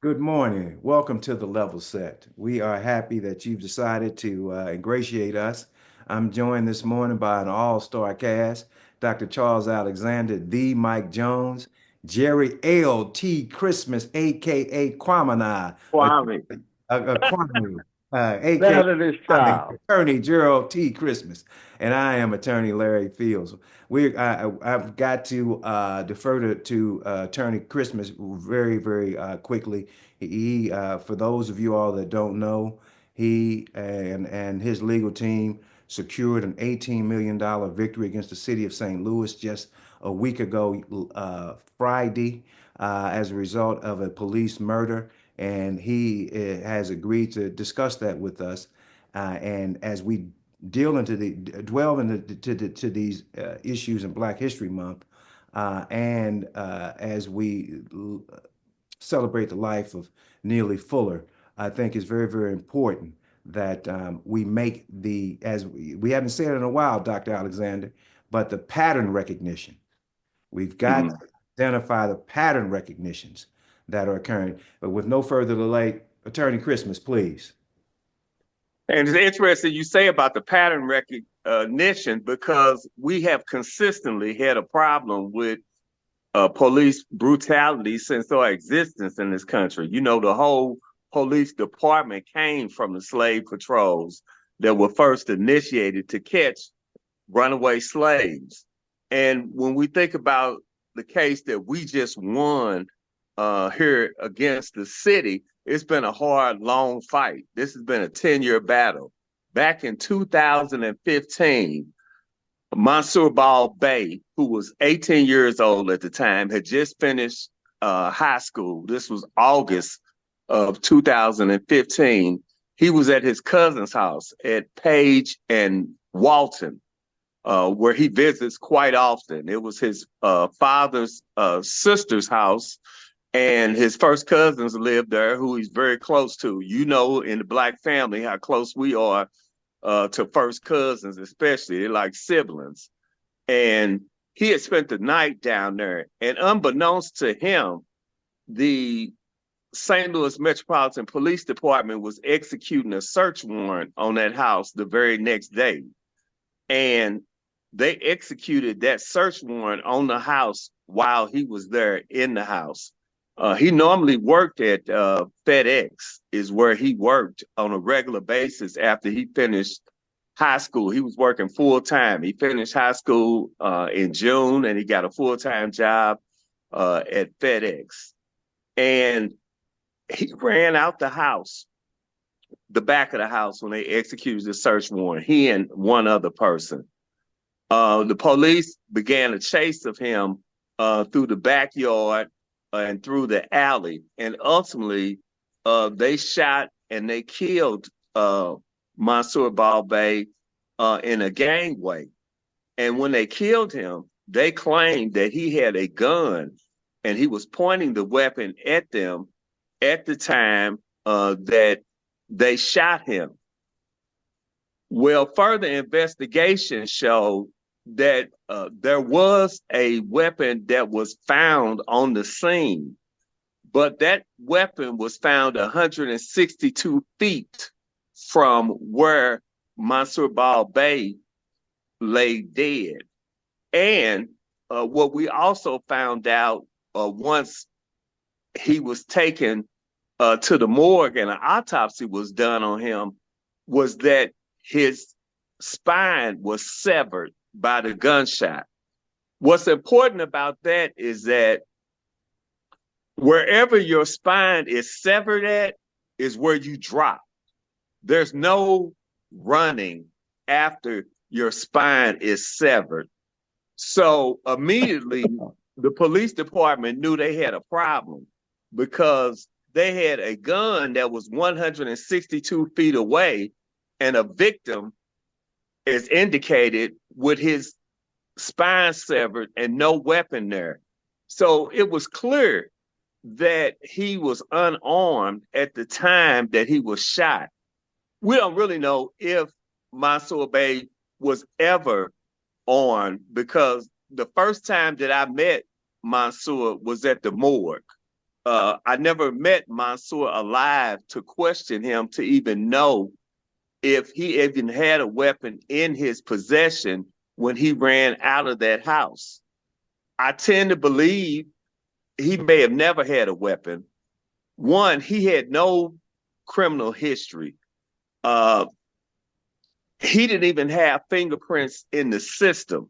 Good morning. Welcome to the Level Set. We are happy that you've decided to ingratiate us. I'm joined this morning by an all-star cast, Dr. Charles Alexander, the Mike Jones, Jerry L.T. Christmas, aka Quamana, Kwame, Kwame, aka better this Kwame, style. Attorney Gerald T. Christmas, and I am Attorney Larry Fields. I've got to defer to Attorney Christmas very, very quickly. For those of you all that don't know, he and his legal team secured an $18 million victory against the city of St. Louis just a week ago, Friday, as a result of a police murder. And he has agreed to discuss that with us. And as we delve into to these issues in Black History Month, and as we celebrate the life of Neely Fuller, I think it's very, very important that we make as we haven't said it in a while, Dr. Alexander, but the pattern recognition. We've got Mhm. to identify the pattern recognitions that are occurring. But with no further delay, Attorney Christmas, please. And it's interesting you say about the pattern recognition because we have consistently had a problem with police brutality since our existence in this country. You know, the whole police department came from the slave patrols that were first initiated to catch runaway slaves. And when we think about the case that we just won here against the city, it's been a hard, long fight. This has been a 10-year battle. Back in 2015, Mansour Ball Bay, who was 18 years old at the time, had just finished high school. This was August of 2015. He was at his cousin's house at Page and Walton, where he visits quite often. It was his father's sister's house, and his first cousins lived there, who he's very close to. You know, in the Black family, how close we are to first cousins, especially. They're like siblings. And he had spent the night down there, and unbeknownst to him, the St. Louis Metropolitan Police Department was executing a search warrant on that house the very next day. And they executed that search warrant on the house while he was there in the house. He normally worked at FedEx, is where he worked on a regular basis after he finished high school. He was working full time. He finished high school in June, and he got a full time job at FedEx. And he ran out the house, the back of the house, when they executed the search warrant. He and one other person. The police began a chase of him through the backyard and through the alley, and ultimately they shot and they killed Mansour Balbay in a gangway. And when they killed him, they claimed that he had a gun and he was pointing the weapon at them at the time that they shot him. Well, further investigation showed that there was a weapon that was found on the scene, but that weapon was found 162 feet from where Mansour Bal Bay lay dead. And what we also found out once he was taken to the morgue and an autopsy was done on him was that his spine was severed by the gunshot. What's important about that is that wherever your spine is severed at is where you drop. There's no running after your spine is severed. So immediately the police department knew they had a problem because they had a gun that was 162 feet away and a victim is indicated with his spine severed and no weapon there. So it was clear that he was unarmed at the time that he was shot. We don't really know if Mansour Bey was ever armed because the first time that I met Mansour was at the morgue. I never met Mansour alive to question him to even know if he even had a weapon in his possession when he ran out of that house. I tend to believe he may have never had a weapon. One, he had no criminal history. Uh, he didn't even have fingerprints in the system.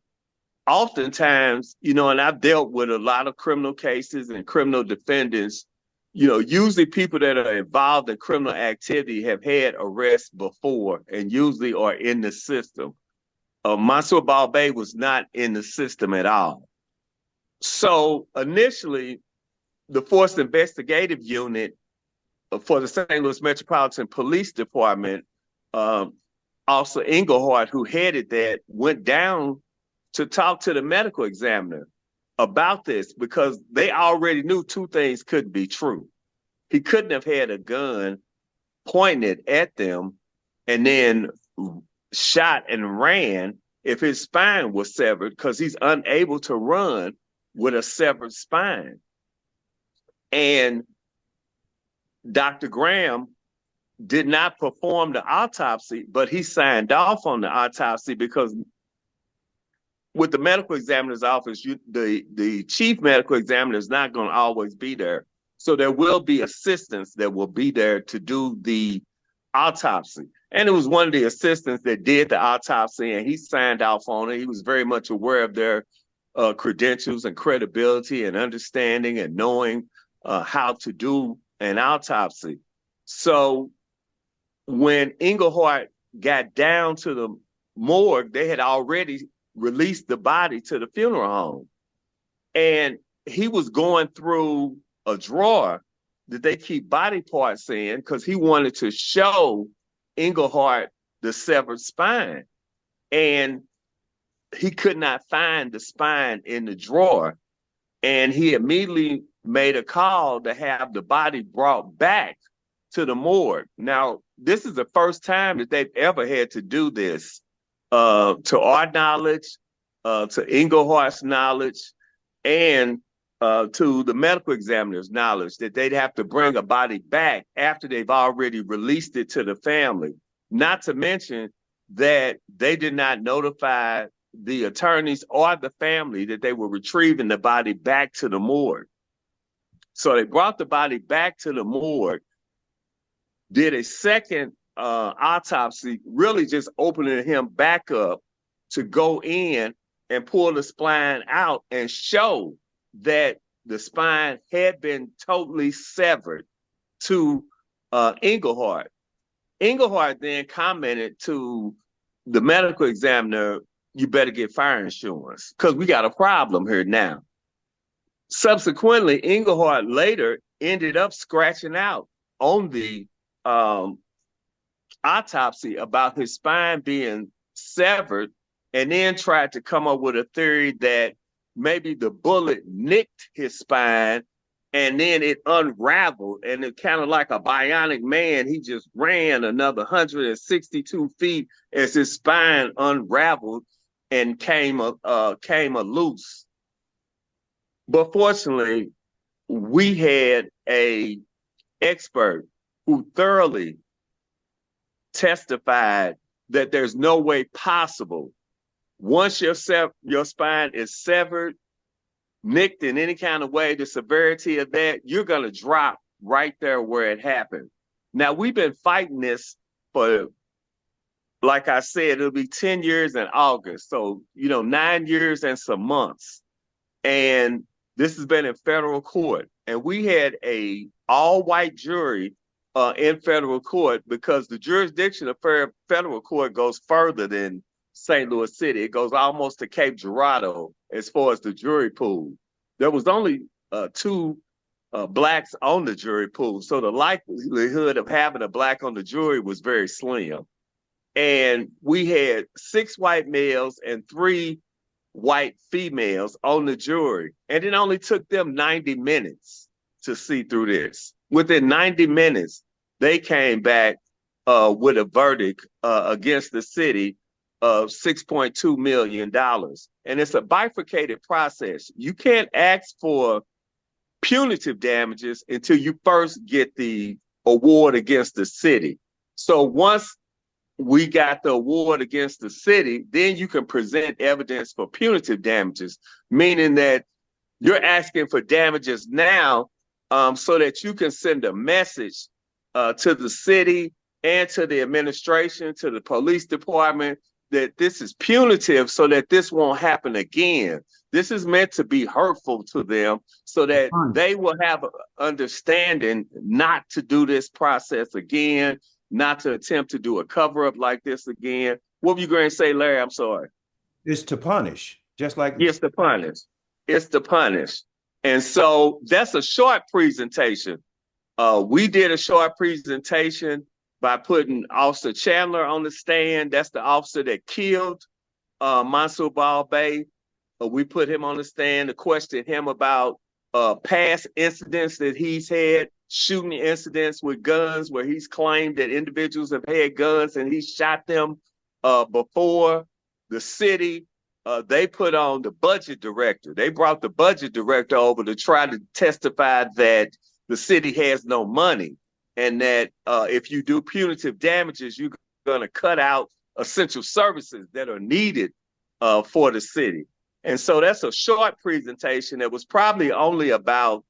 Oftentimes, and I've dealt with a lot of criminal cases and criminal defendants, usually people that are involved in criminal activity have had arrests before and usually are in the system. Mansour Balbay was not in the system at all. So initially, the Force Investigative Unit for the St. Louis Metropolitan Police Department, Officer Englehart, who headed that, went down to talk to the medical examiner about this because they already knew two things couldn't be true. He couldn't have had a gun pointed at them and then shot and ran if his spine was severed, because he's unable to run with a severed spine. And Dr. Graham did not perform the autopsy, but he signed off on the autopsy because with the medical examiner's office, the chief medical examiner is not going to always be there. So there will be assistants that will be there to do the autopsy. And it was one of the assistants that did the autopsy, and he signed off on it. He was very much aware of their credentials and credibility and understanding and knowing how to do an autopsy. So when Englehart got down to the morgue, they had already released the body to the funeral home. And he was going through a drawer that they keep body parts in because he wanted to show Englehart the severed spine. And he could not find the spine in the drawer. And he immediately made a call to have the body brought back to the morgue. Now, this is the first time that they've ever had to do this. To our knowledge, to Englehart's knowledge, and to the medical examiner's knowledge, that they'd have to bring a body back after they've already released it to the family. Not to mention that they did not notify the attorneys or the family that they were retrieving the body back to the morgue. So they brought the body back to the morgue, did a second autopsy, really just opening him back up to go in and pull the spine out and show that the spine had been totally severed to Englehart. Englehart then commented to the medical examiner, "You better get fire insurance because we got a problem here now." Subsequently, Englehart later ended up scratching out on the autopsy about his spine being severed, and then tried to come up with a theory that maybe the bullet nicked his spine and then it unraveled, and it kind of like a bionic man, he just ran another 162 feet as his spine unraveled and came loose. But fortunately, we had a expert who thoroughly testified that there's no way possible, once your spine is severed, nicked in any kind of way, the severity of that, you're going to drop right there where it happened. Now, we've been fighting this for, like I said, it'll be 10 years in August. So, 9 years and some months. And this has been in federal court. And we had a all-white jury in federal court because the jurisdiction of federal court goes further than St. Louis City. It goes almost to Cape Girardeau as far as the jury pool. There was only two blacks on the jury pool, so the likelihood of having a black on the jury was very slim. And we had 6 white males and 3 white females on the jury, and it only took them 90 minutes to see through this. Within 90 minutes, they came back with a verdict against the city of $6.2 million. And it's a bifurcated process. You can't ask for punitive damages until you first get the award against the city. So once we got the award against the city, then you can present evidence for punitive damages, meaning that you're asking for damages now, so that you can send a message to the city and to the administration, to the police department, that this is punitive so that this won't happen again. This is meant to be hurtful to them so that they will have understanding not to do this process again, not to attempt to do a cover up like this again. What were you going to say, Larry? I'm sorry. It's to punish, just like It's to punish. It's to punish. And so that's a short presentation. We did a short presentation by putting Officer Chandler on the stand. That's the officer that killed Mansour Ball-Bey. We put him on the stand to question him about past incidents that he's had, shooting incidents with guns where he's claimed that individuals have had guns and he shot them before. The city, they put on the budget director. They brought the budget director over to try to testify that the city has no money and that if you do punitive damages, you're going to cut out essential services that are needed for the city. And so that's a short presentation that was probably only about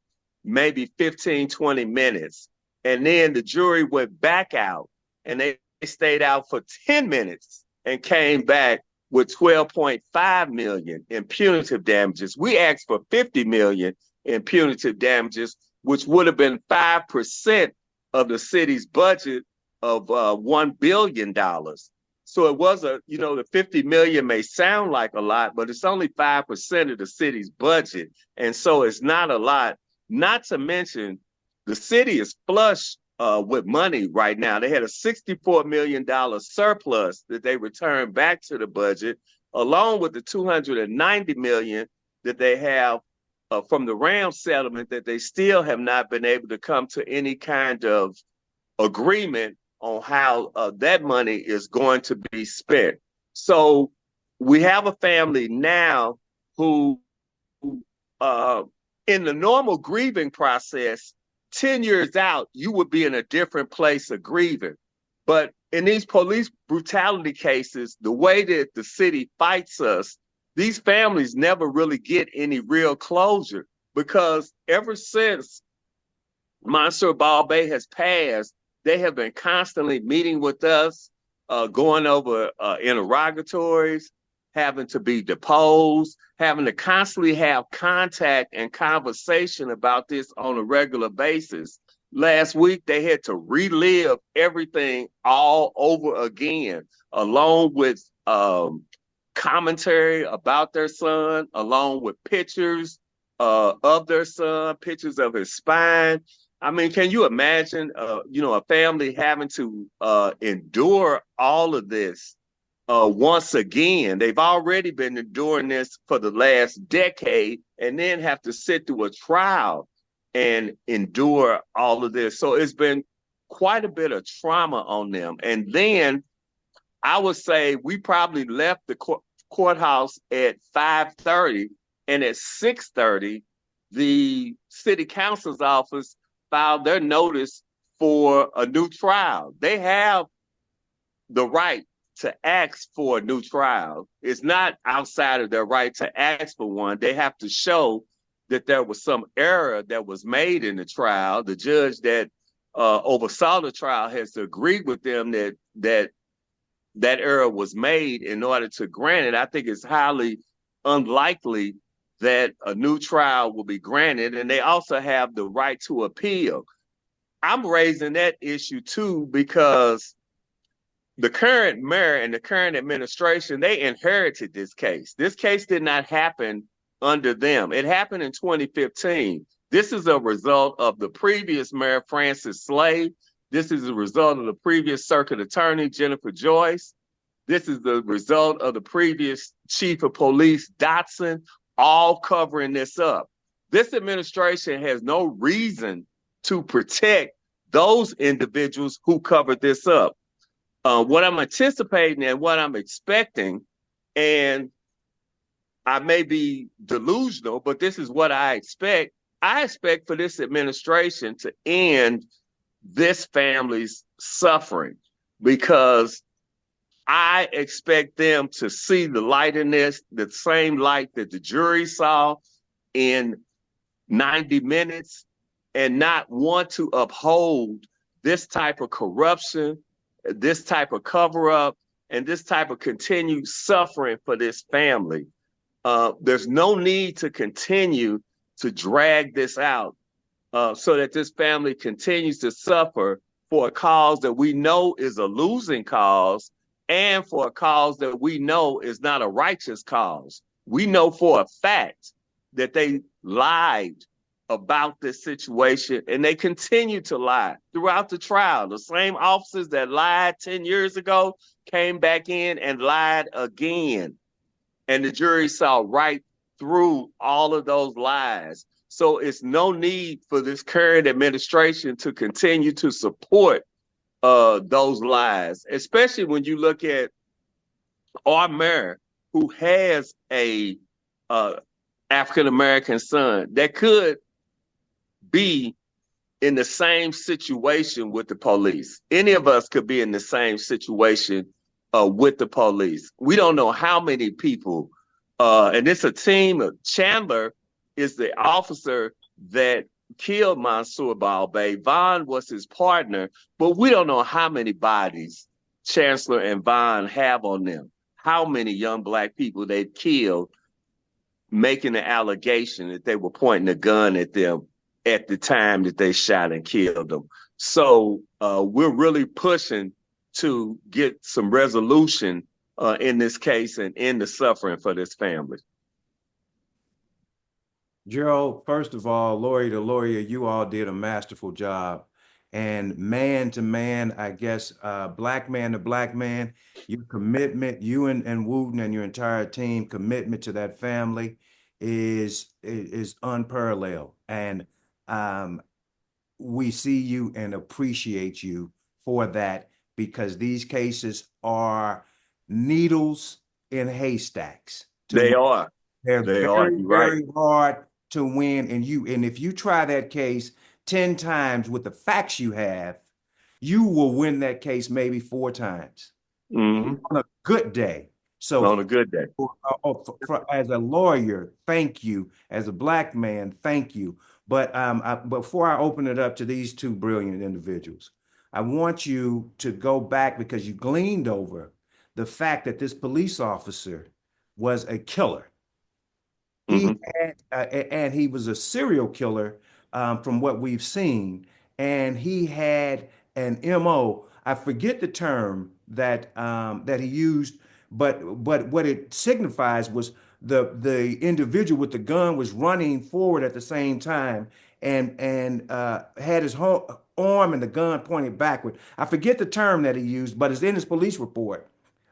maybe 15, 20 minutes. And then the jury went back out and they stayed out for 10 minutes and came back with 12.5 million in punitive damages. We asked for 50 million in punitive damages, which would have been 5% of the city's budget of $1 billion. So it was the 50 million may sound like a lot, but it's only 5% of the city's budget. And so it's not a lot, not to mention the city is flush with money right now. They had a $64 million surplus that they returned back to the budget, along with the $290 million that they have from the Ram settlement that they still have not been able to come to any kind of agreement on how that money is going to be spent. So we have a family now who in the normal grieving process, 10 years out, you would be in a different place of grieving. But in these police brutality cases, the way that the city fights us, these families never really get any real closure, because ever since Mansour Ball-Bey has passed, they have been constantly meeting with us, going over interrogatories, having to be deposed, having to constantly have contact and conversation about this on a regular basis. Last week, they had to relive everything all over again, along with commentary about their son, along with pictures of their son, pictures of his spine. I mean, can you imagine, a family having to endure all of this once again? They've already been enduring this for the last decade, and then have to sit through a trial and endure all of this. So it's been quite a bit of trauma on them. And then I would say we probably left the courthouse at 5:30, and at 6:30, the city council's office filed their notice for a new trial. They have the right to ask for a new trial. It's not outside of their right to ask for one. They have to show that there was some error that was made in the trial. The judge that oversaw the trial has agreed with them that error was made in order to grant it. I think it's highly unlikely that a new trial will be granted, and they also have the right to appeal. I'm raising that issue too because the current mayor and the current administration, they inherited this case. This case did not happen under them. It happened in 2015. This is a result of the previous mayor, Francis Slade. This is a result of the previous circuit attorney, Jennifer Joyce. This is the result of the previous chief of police, Dotson, all covering this up. This administration has no reason to protect those individuals who covered this up. What I'm anticipating and what I'm expecting, and I may be delusional, but this is what I expect, I expect for this administration to end this family's suffering because I expect them to see the light in this, the same light that the jury saw in 90 minutes, and not want to uphold this type of corruption, this type of cover up, and this type of continued suffering for this family. There's no need to continue to drag this out so that this family continues to suffer for a cause that we know is a losing cause and for a cause that we know is not a righteous cause. We know for a fact that they lied about this situation and they continue to lie throughout the trial. The same officers that lied 10 years ago came back in and lied again. And the jury saw right through all of those lies. So it's no need for this current administration to continue to support those lies, especially when you look at our mayor who has a African American son that could be in the same situation with the police. Any of us could be in the same situation with the police. We don't know how many people, and it's a team of Chandler is the officer that killed Mansour Balbay. Vaughn was his partner, but we don't know how many bodies Chancellor and Vaughn have on them, how many young Black people they've killed, making the allegation that they were pointing a gun at them at the time that they shot and killed them. So we're really pushing to get some resolution in this case and end the suffering for this family. Gerald, first of all, lawyer to lawyer, you all did a masterful job. And man to man, I guess, Black man to Black man, your commitment, you and Wooten and your entire team commitment to that family is unparalleled. And we see you and appreciate you for that because these cases are needles in haystacks. They are. They're They very, are. very hard to win. And if you try that case 10 times with the facts you have, you will win that case maybe 4 times on a good day. So on a good day. As a lawyer, thank you. As a Black man, thank you. But before I open it up to these two brilliant individuals, I want you to go back because you gleaned over the fact that this police officer was a killer. He had, and he was a serial killer from what we've seen, and he had an MO. I forget the term that that he used, but what it signifies was the individual with the gun was running forward at the same time and had his arm and the gun pointed backward. I forget the term that he used, but it's in his police report.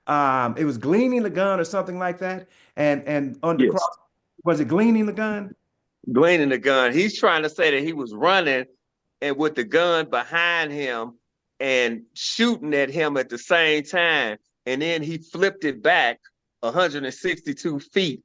It was gleaning the gun or something like that, and on the Yes. cross. Was it gleaning the gun? Gleaning the gun. He's trying to say that he was running and with the gun behind him and shooting at him at the same time. And then he flipped it back 162 feet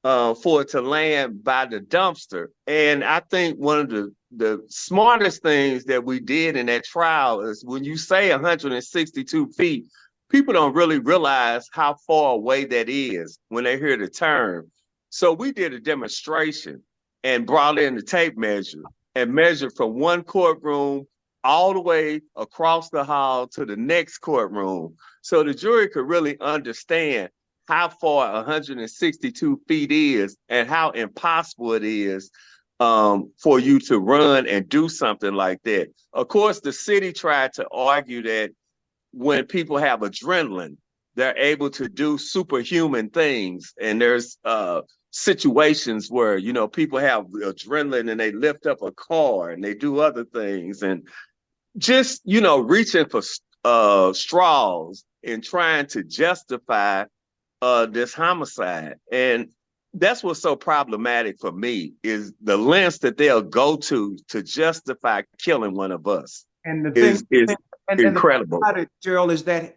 for it to land by the dumpster. And I think one of the smartest things that we did in that trial is when you say 162 feet, people don't really realize how far away that is when they hear the term. So we did a demonstration and brought in the tape measure and measured from one courtroom all the way across the hall to the next courtroom. So the jury could really understand how far 162 feet is and how impossible it is for you to run and do something like that. Of course, the city tried to argue that when people have adrenaline, they're able to do superhuman things. And there's situations where, you know, people have adrenaline and they lift up a car and they do other things and just, you know, reaching for straws and trying to justify this homicide. And that's what's so problematic for me is the lengths that they'll go to justify killing one of us. And the is thing, incredible. And the thing about it, Gerald, is that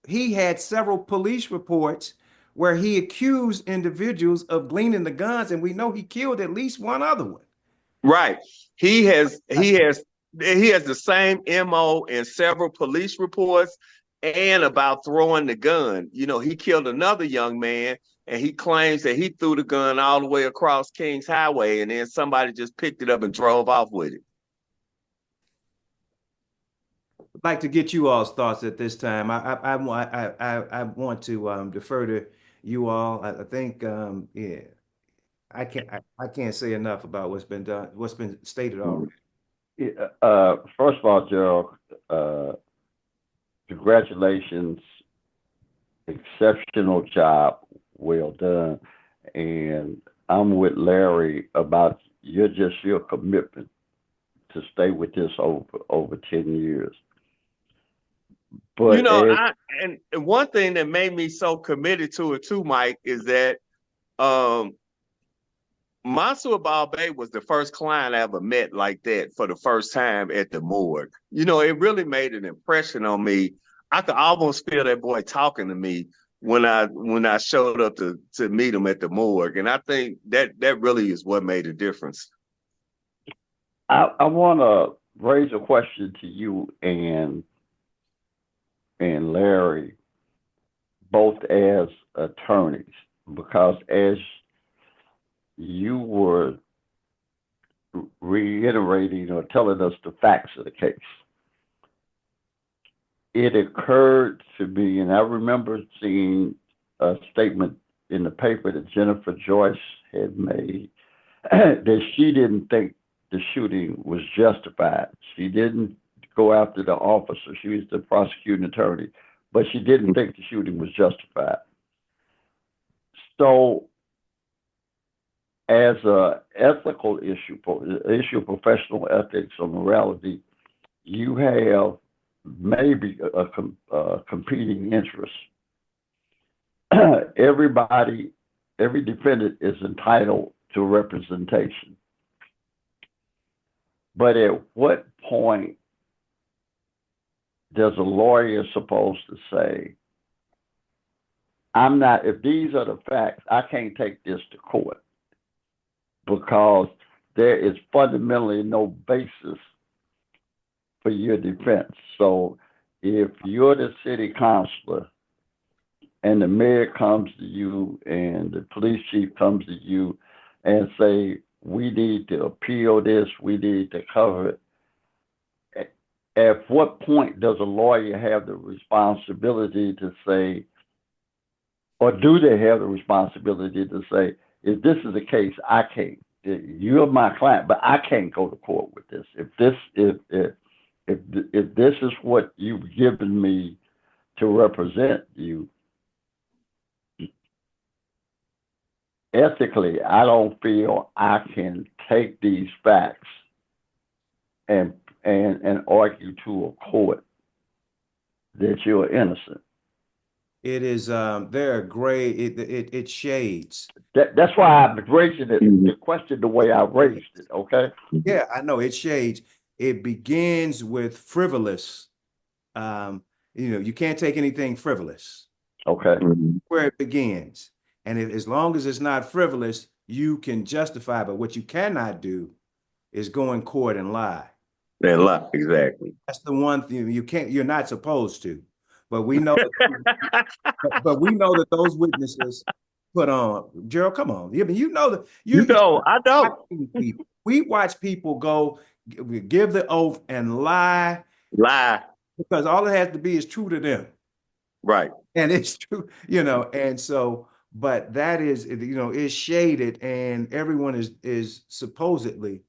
he had several police reports where he accused individuals of gleaning the guns, and we know he killed at least one other one. Right. He has the same MO in several police reports and about throwing the gun. He killed another young man and he claims that he threw the gun all the way across Kings Highway and then somebody just picked it up and drove off with it. I'd like to get you all's thoughts at this time. I want to defer to you all. I think yeah, I can't say enough about what's been done, what's been stated already. Yeah, first of all, Gerald, uh, congratulations, exceptional job, well done. And I'm with Larry about your commitment to stay with this over 10 years. You But know, as I and one thing that made me so committed to it too, Mike, is that um Mansour Balbay was the first client I ever met like that for the first time at the morgue. It really made an impression on me. I could almost feel that boy talking to me when I showed up to meet him at the morgue, and I think that really is what made a difference. I want to raise a question to you and Larry, both as attorneys, because as you were reiterating or telling us the facts of the case, it occurred to me, and I remember seeing a statement in the paper that Jennifer Joyce had made that she didn't think the shooting was justified. She didn't go after the officer. She was the prosecuting attorney, but she didn't think the shooting was justified. So, as a ethical issue of professional ethics or morality, you have maybe a competing interest. Everybody, every defendant is entitled to representation. But at what point does a lawyer supposed to say, I'm not, if these are the facts, I can't take this to court because there is fundamentally no basis for your defense. So if you're the city councilor and the mayor comes to you and the police chief comes to you and say, we need to appeal this, we need to cover it, at what point does a lawyer have the responsibility to say, or do they have the responsibility to say, if this is the case, I can't. You're my client, but I can't go to court with this. If this is what you've given me to represent you, ethically, I don't feel I can take these facts and argue to a court that you're innocent. It is there are gray it shades. That's why I'm raising it, the question the way I raised it. Okay. Yeah, I know it shades. It begins with frivolous. You can't take anything frivolous. Okay. Where it begins. And as long as it's not frivolous, you can justify. But what you cannot do is go in court and lie. And lie, exactly. That's the one thing you're not supposed to. But we know that those witnesses put on. Gerald, come on. You know that I know. We watch people go give the oath and lie because all it has to be is true to them. Right. And it's true, and so, but that is shaded, and everyone is supposedly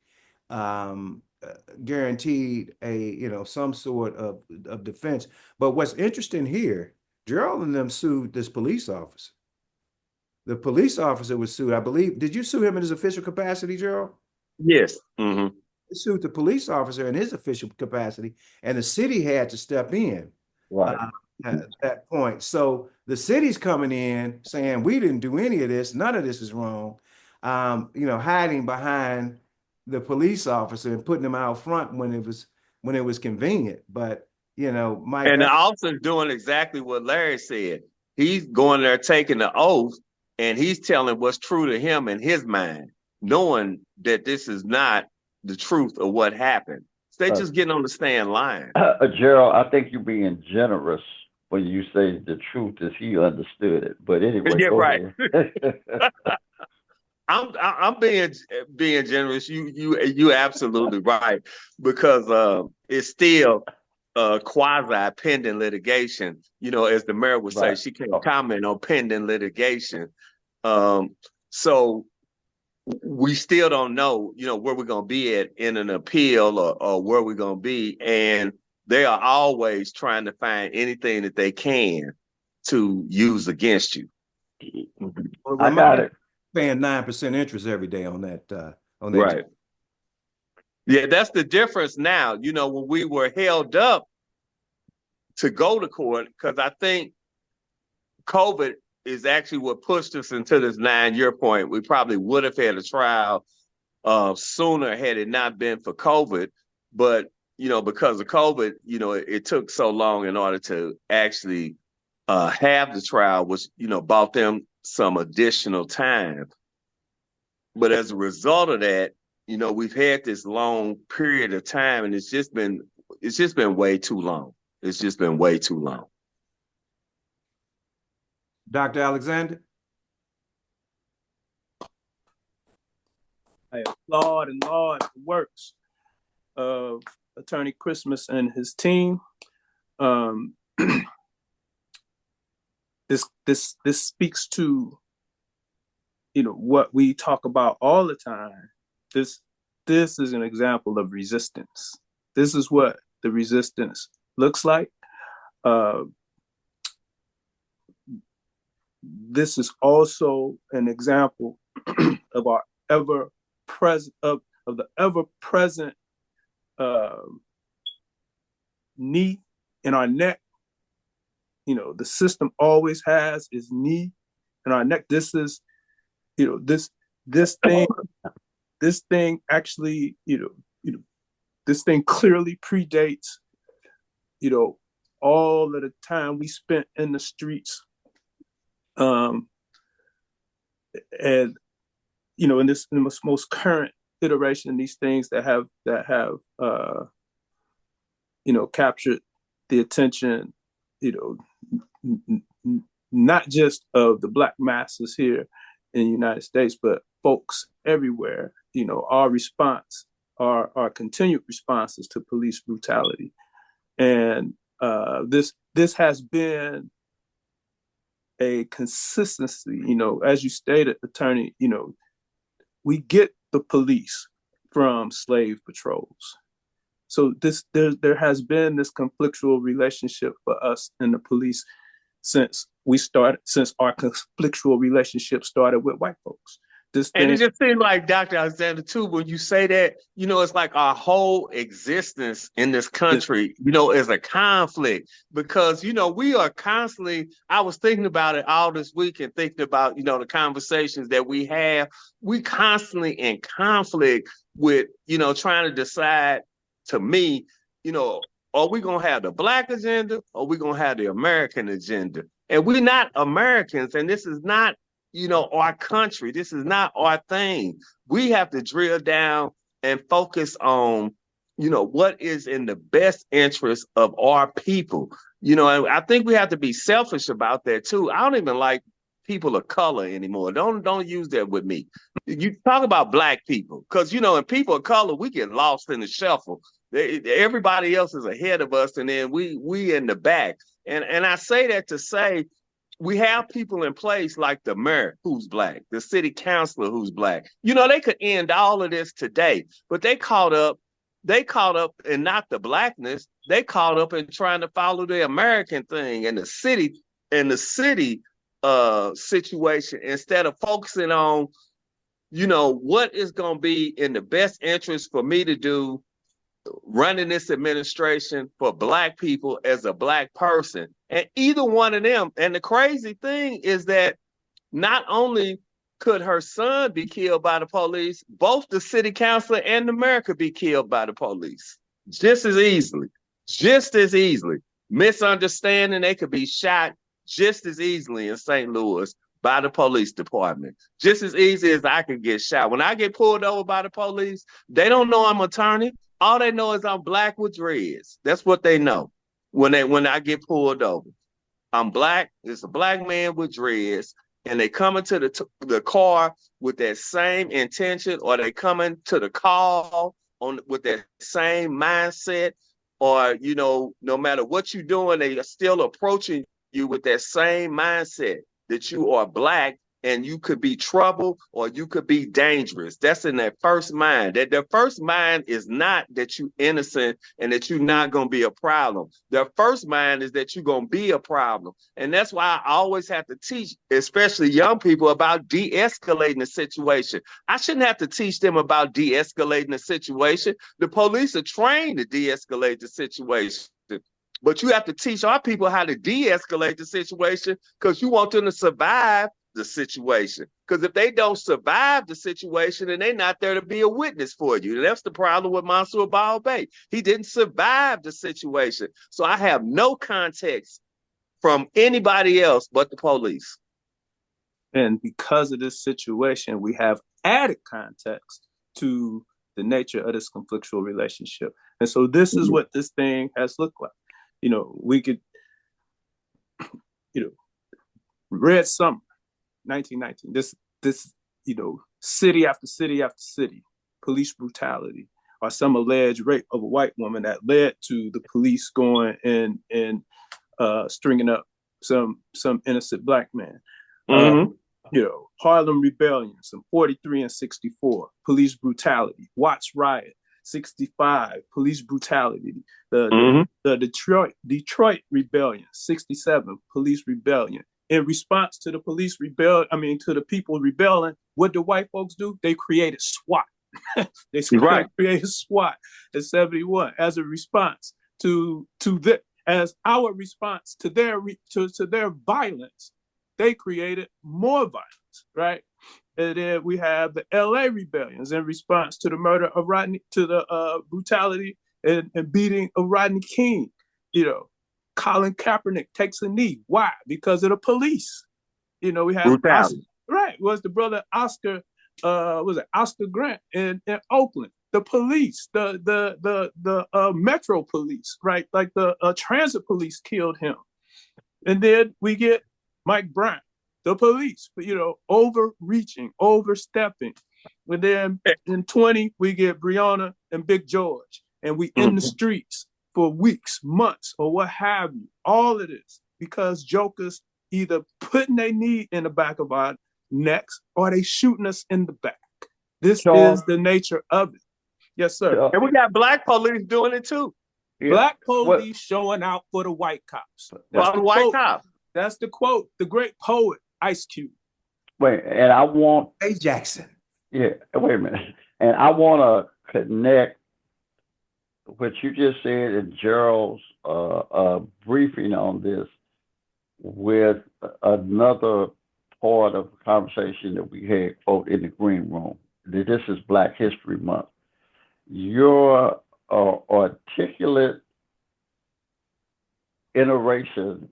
guaranteed some sort of defense. But what's interesting here, Gerald and them sued this police officer. The police officer was sued, I believe. Did you sue him in his official capacity, Gerald? Yes. Mm-hmm. He sued the police officer in his official capacity, and the city had to step in. Right. At that point. So the city's coming in saying, we didn't do any of this. None of this is wrong. Hiding behind the police officer and putting him out front when it was convenient. But, Mike. And the officer's doing exactly what Larry said. He's going there taking the oath and he's telling what's true to him in his mind, knowing that this is not the truth of what happened. They just getting on the stand lying. Gerald, I think you're being generous when you say the truth as he understood it. But anyway, Yeah, go right. ahead. I'm being generous. You absolutely right, because it's still quasi pending litigation. You know, as the mayor would say, Right. she can't comment on pending litigation. So we still don't know, you know, where we're going to be at in an appeal, or where we're going to be. And they are always trying to find anything that they can to use against you. I got it. Paying 9% interest every day on that. Right. Yeah, that's the difference now. You know, when we were held up to go to court, because I think COVID is actually what pushed us into this 9-year point. We probably would have had a trial sooner had it not been for COVID. But, you know, because of COVID, you know, it took so long in order to actually have the trial, which, you know, bought them some additional time. But as a result of that, you know, we've had this long period of time, and it's just been way too long. It's just been way too long. Dr. Alexander? I applaud and laud the works of Attorney Christmas and his team. This speaks to, you know, what we talk about all the time. This is an example of resistance. This is what the resistance looks like. This is also an example of our ever-present knee in our neck. You know, the system always has its knee in our neck. This is, you know, this thing actually, you know, this thing clearly predates, you know, all of the time we spent in the streets. And, you know, in the most current iteration, these things that have you know, captured the attention, you know, not just of the Black masses here in the United States, but folks everywhere. You know, our response, our continued responses to police brutality, and this has been a consistency. You know, as you stated, Attorney, you know, we get the police from slave patrols. So there has been this conflictual relationship for us and the police since our conflictual relationship started with white folks. And it just seems like, Dr. Alexander, too, when you say that, you know, it's like our whole existence in this country, you know, is a conflict, because, you know, we are constantly, I was thinking about it all this week and thinking about, you know, the conversations that we have. We constantly in conflict with, you know, trying to decide, to me, you know, are we going to have the Black agenda, or are we going to have the American agenda? And we're not Americans, and this is not, you know, our country. This is not our thing. We have to drill down and focus on, you know, what is in the best interest of our people. You know, and I think we have to be selfish about that too. I don't even like people of color anymore. Don't use that with me. You talk about Black people, because, you know, and people of color, we get lost in the shuffle. Everybody else is ahead of us, and then we in the back. And I say that to say, we have people in place like the mayor who's Black, the city councilor who's Black. You know, they could end all of this today, but they caught up in not the Blackness. They caught up in trying to follow the American thing and the city situation, instead of focusing on, you know, what is going to be in the best interest for me to do running this administration for Black people as a Black person. And either one of them, and the crazy thing is that not only could her son be killed by the police, both the city councilor and the mayor could be killed by the police just as easily. Misunderstanding, they could be shot just as easily in St. Louis by the police department. Just as easy as I can get shot. When I get pulled over by the police, they don't know I'm an attorney. All they know is I'm black with dreads. That's what they know when I get pulled over. I'm black. It's a black man with dreads, and they come into the car with that same intention, or they come into the call with that same mindset, or no matter what you're doing, they are still approaching you with that same mindset that you are black and you could be trouble or you could be dangerous. That's in their first mind. That their first mind is not that you're innocent and that you're not going to be a problem. Their first mind is that you're going to be a problem. And that's why I always have to teach, especially young people, about de-escalating the situation. I shouldn't have to teach them about de-escalating the situation. The police are trained to de-escalate the situation. But you have to teach our people how to de-escalate the situation because you want them to survive the situation. Because if they don't survive the situation, then they're not there to be a witness for you. And that's the problem with Mansour Ball Bay. He didn't survive the situation. So I have no context from anybody else but the police. And because of this situation, we have added context to the nature of this conflictual relationship. And so this is what this thing has looked like. We could, Red Summer, 1919, this, city after city after city, police brutality, or some alleged rape of a white woman that led to the police going and stringing up some innocent black man. Mm-hmm. Harlem Rebellion, some 43 and 64, police brutality, Watts Riot, 65, police brutality, the Detroit Rebellion, 67, police rebellion. In response to the police to the people rebelling, what do white folks do? They created SWAT. They created SWAT in 71 as a response to our response to their violence. They created more violence, right? And then we have the LA rebellions in response to the murder of Rodney, to the brutality and beating of Rodney King. Colin Kaepernick takes a knee. Why? Because of the police. We have was the brother Oscar, Oscar Grant in Oakland. The police, the Metro Police, right? Like the transit police killed him. And then we get Mike Brown, the police, overreaching, overstepping. And then in 20, we get Breonna and Big George, and we in the streets for weeks, months, or what have you. All of this because jokers either putting their knee in the back of our necks or they shooting us in the back. This is the nature of it. Yes, sir. And we got black police doing it too. Black police showing out for the white cops. That's the white cops. That's the quote. The great poet Ice Cube. Wait, and I want Hey Jackson. Yeah, wait a minute. And I want to connect what you just said and Gerald's briefing on this with another part of the conversation that we had, quote, in the green room. This is Black History Month. Your articulate iteration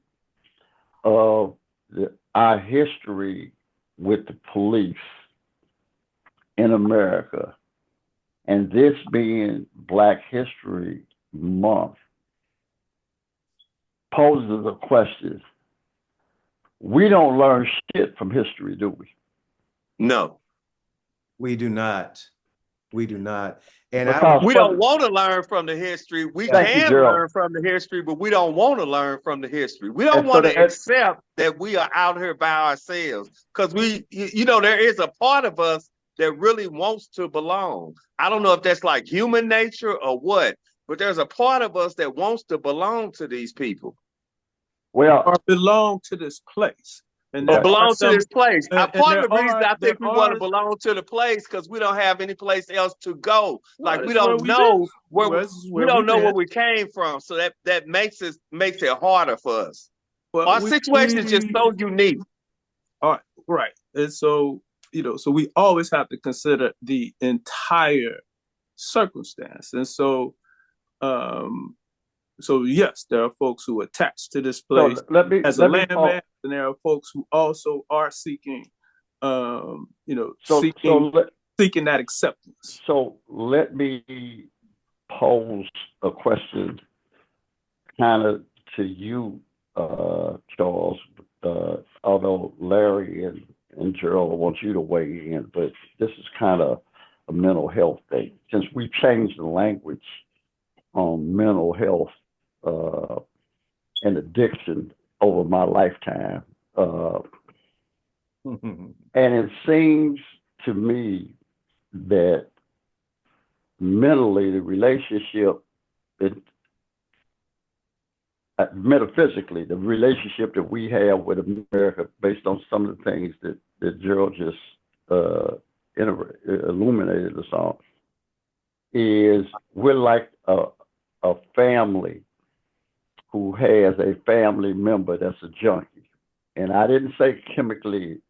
of our history with the police in America, and this being Black History Month, poses a question. We don't learn shit from history, do we? No. We do not. We do not. And we don't want to learn from the history. We can learn from the history, but we don't want to learn from the history. We don't want to accept that we are out here by ourselves because there is a part of us that really wants to belong. I don't know if that's like human nature or what, but there's a part of us that wants to belong to these people. Well, or belong to this place. Or belong to this place. Part of the reason I think we want to belong to the place because we don't have any place else to go. Like we don't know where we came from. So that makes it harder for us. Well, our situation is just so unique. All right, right. And so so we always have to consider the entire circumstance. And so So yes, there are folks who are attached to this So place let me as a let me pause. landmass, and there are folks who also are seeking, So so let seeking that acceptance. so let me pose a question, kind of to you, Charles. Although Larry and Gerald want you to weigh in, but this is kind of a mental health thing. Since we changed the language on mental health uh, and addiction over my lifetime, uh, and it seems to me that mentally the relationship, it, metaphysically, the relationship that we have with America, based on some of the things that Gerald just illuminated us on, is we're like a family who has a family member that's a junkie. And I didn't say chemically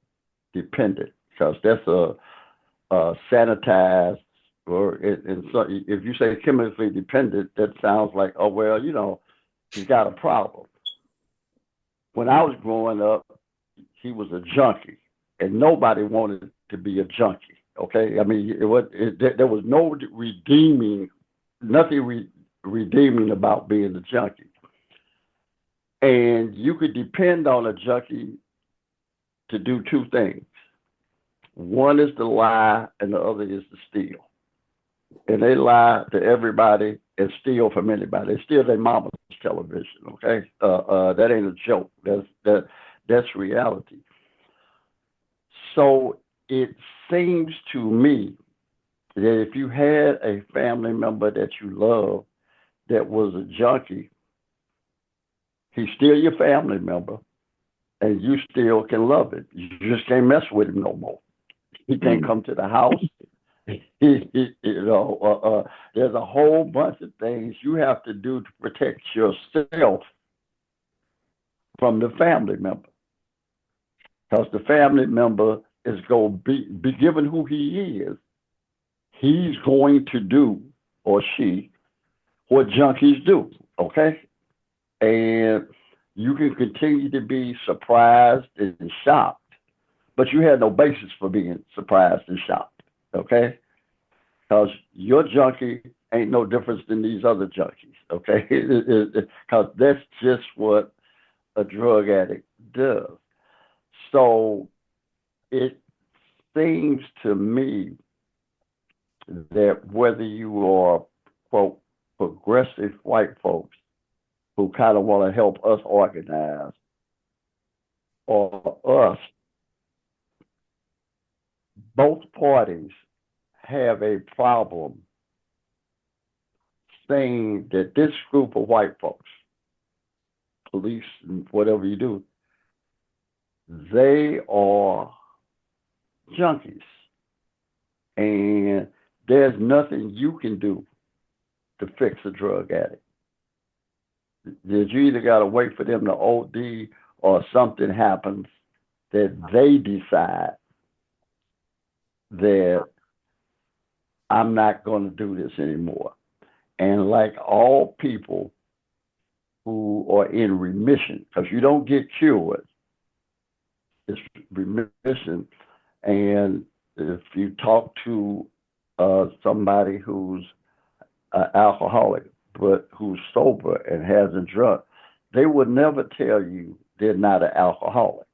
dependent, because that's a sanitized, or so if you say chemically dependent, that sounds like, oh, well, he's got a problem. When I was growing up, he was a junkie, and nobody wanted to be a junkie. Okay, I mean, there was no nothing redeeming about being a junkie, and you could depend on a junkie to do two things. One is to lie, and the other is to steal. And they lie to everybody and steal from anybody. They steal their mama's television. Okay, that ain't a joke. That's reality. So it seems to me that if you had a family member that you love that was a junkie, he's still your family member, and you still can love it. You just can't mess with him no more. He can't come to the house. There's a whole bunch of things you have to do to protect yourself from the family member, because the family member is going to be given who he is. He's going to do, or she, what junkies do. Okay, and you can continue to be surprised and shocked, but you had no basis for being surprised and shocked. Okay, because your junkie ain't no difference than these other junkies. Okay, because that's just what a drug addict does. So it seems to me that whether you are, quote, progressive white folks who kind of want to help us organize, or us, both parties have a problem saying that this group of white folks, police and whatever you do, they are junkies. And there's nothing you can do to fix a drug addict. You either got to wait for them to OD, or something happens that they decide that I'm not going to do this anymore. And like all people who are in remission, because you don't get cured, it's remission. And if you talk to somebody who's alcoholic but who's sober and hasn't drunk, they would never tell you they're not an alcoholic.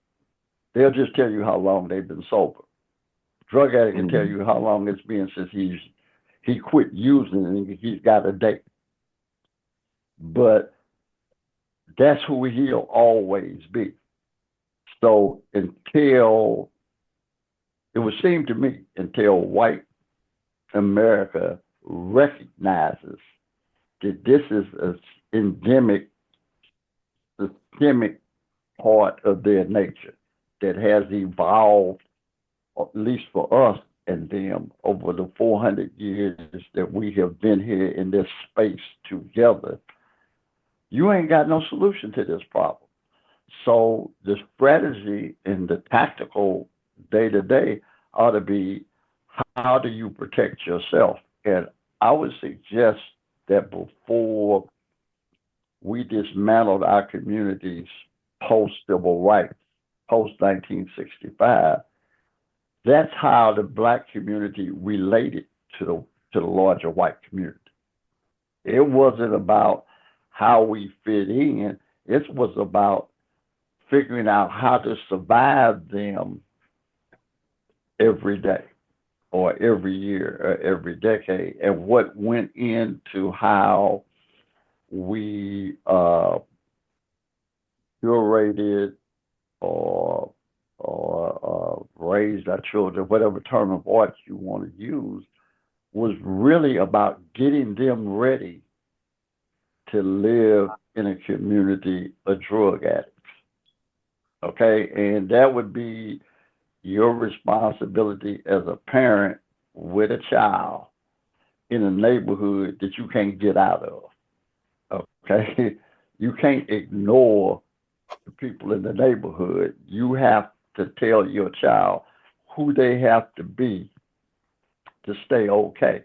They'll just tell you how long they've been sober. Drug addict can tell you how long it's been since he quit using and he's got a date. But that's who he'll always be. So until, it would seem to me, until white America recognizes that this is an endemic, systemic part of their nature that has evolved, at least for us and them, over the 400 years that we have been here in this space together, you ain't got no solution to this problem. So the strategy and the tactical day-to-day ought to be, how do you protect yourself? And I would suggest that before we dismantled our communities post-civil rights, post-1965. That's how the Black community related to the larger white community. It wasn't about how we fit in. It was about figuring out how to survive them every day or every year or every decade, and what went into how we curated or raised our children, whatever term of art you want to use, was really about getting them ready to live in a community of drug addicts. Okay, and that would be your responsibility as a parent with a child in a neighborhood that you can't get out of. Okay, you can't ignore the people in the neighborhood. You have to tell your child who they have to be to stay okay.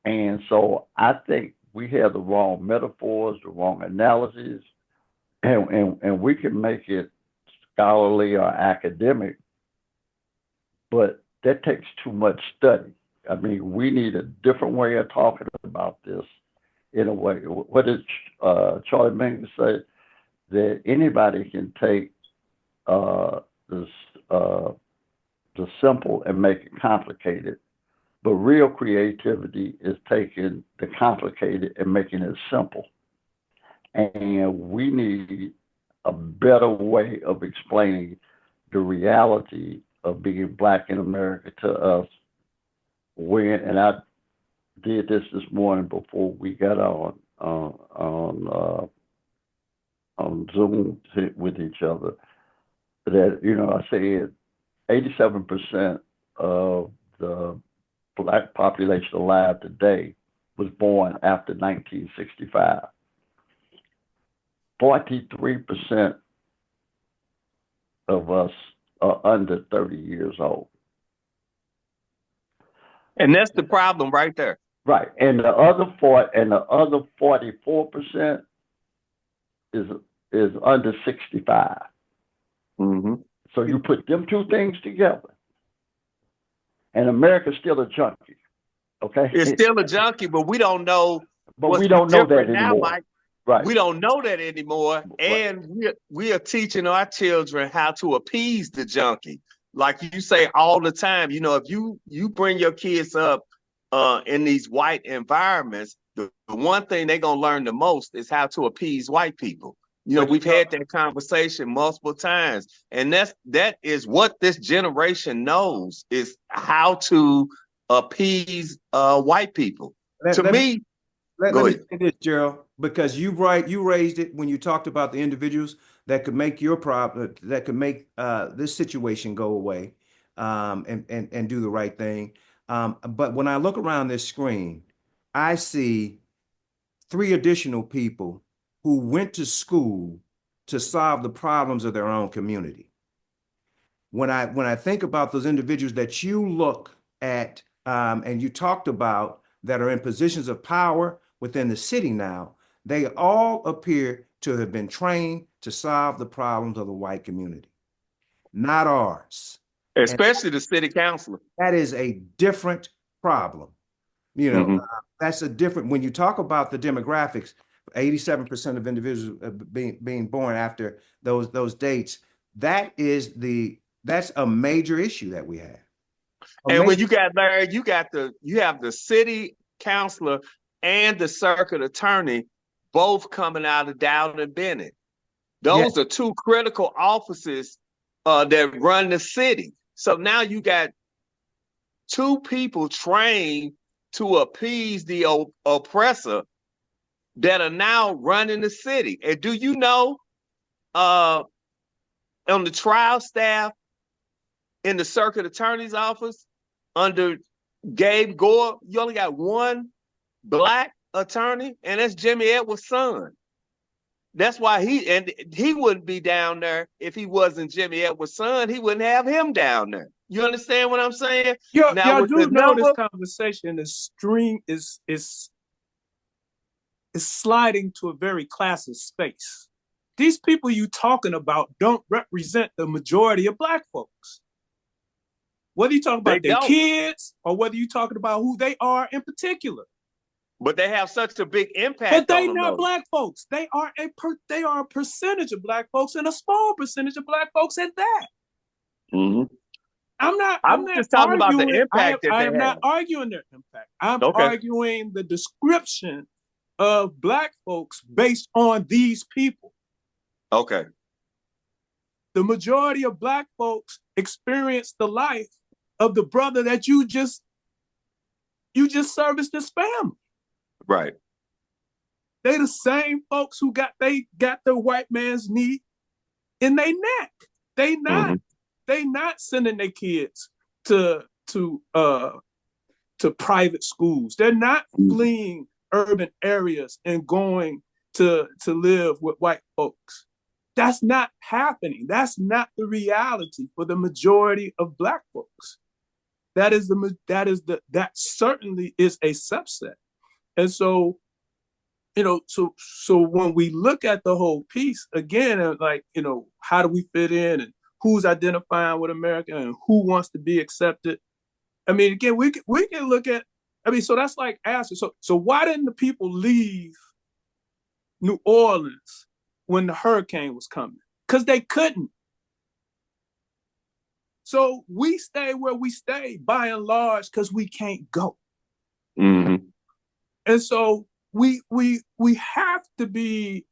And so I think we have the wrong metaphors, the wrong analyses, and we can make it scholarly or academic, but that takes too much study. I mean, we need a different way of talking about this in a way. What did Charlie Mingus say? That anybody can take the simple and make it complicated, but real creativity is taking the complicated and making it simple. And we need a better way of explaining the reality of being Black in America to us. And I did this morning before we got on Zoom with each other, that, I said 87% of the Black population alive today was born after 1965. 43% of us are under 30 years old. And that's the problem right there. Right. And the other 44% is under 65. Mm-hmm. So you put them two things together, and America's still a junkie. Okay, it's still a junkie, but we don't know. But we don't know that now, anymore. Mike. Right. We don't know that anymore, Right. and we are teaching our children how to appease the junkie. Like you say all the time, if you bring your kids up in these white environments, the one thing they're gonna learn the most is how to appease white people. We've had that conversation multiple times, and that is what this generation knows, is how to appease white people. Let me say this, Gerald, because you raised it when you talked about the individuals that could make your problem, that could make this situation go away, and do the right thing. But when I look around this screen, I see 3 additional people who went to school to solve the problems of their own community. When I think about those individuals that you look at, and you talked about, that are in positions of power within the city now, they all appear to have been trained to solve the problems of the white community, not ours. Especially the city councilor. That is a different problem. That's a different, when you talk about the demographics, 87% of individuals being born after those dates, that's a major issue that we have. And when you got Larry, you have the city councilor and the circuit attorney both coming out of Dowd and Bennett. Those are 2 critical offices that run the city. So now you got 2 people trained to appease the oppressor that are now running the city. And do you know, on the trial staff in the circuit attorney's office under Gabe Gore, you only got 1 Black attorney, and that's Jimmy Edwards' son. That's why he wouldn't be down there if he wasn't Jimmy Edwards' son. He wouldn't have him down there. You understand what I'm saying? Y'all do know this conversation is is sliding to a very classist space. These people you talking about don't represent the majority of Black folks. Whether you talk They about their don't. kids or whether you talking about who they are in particular. But they have such a big But impact they on them, not though. Black folks. They are a percentage of Black folks and a small percentage of Black folks at that. Mhm. I'm not just talking about the arguing. impact that I they am not have. arguing their impact. I'm Okay. arguing the description of Black folks based on these people. Okay. The majority of Black folks experience the life of the brother that you just serviced his family. Right. They the same folks who got the white man's knee in their neck. They not sending their kids to private schools. They're not fleeing urban areas and going to live with white folks. That's not happening. That's not the reality for the majority of Black folks. That certainly is a subset. And so, so when we look at the whole piece again, like, how do we fit in and who's identifying with America and who wants to be accepted? I mean, again, we can look at, so that's like asking, so why didn't the people leave New Orleans when the hurricane was coming? Because they couldn't. So we stay where we stay by and large because we can't go. Mm-hmm. And so we have to be,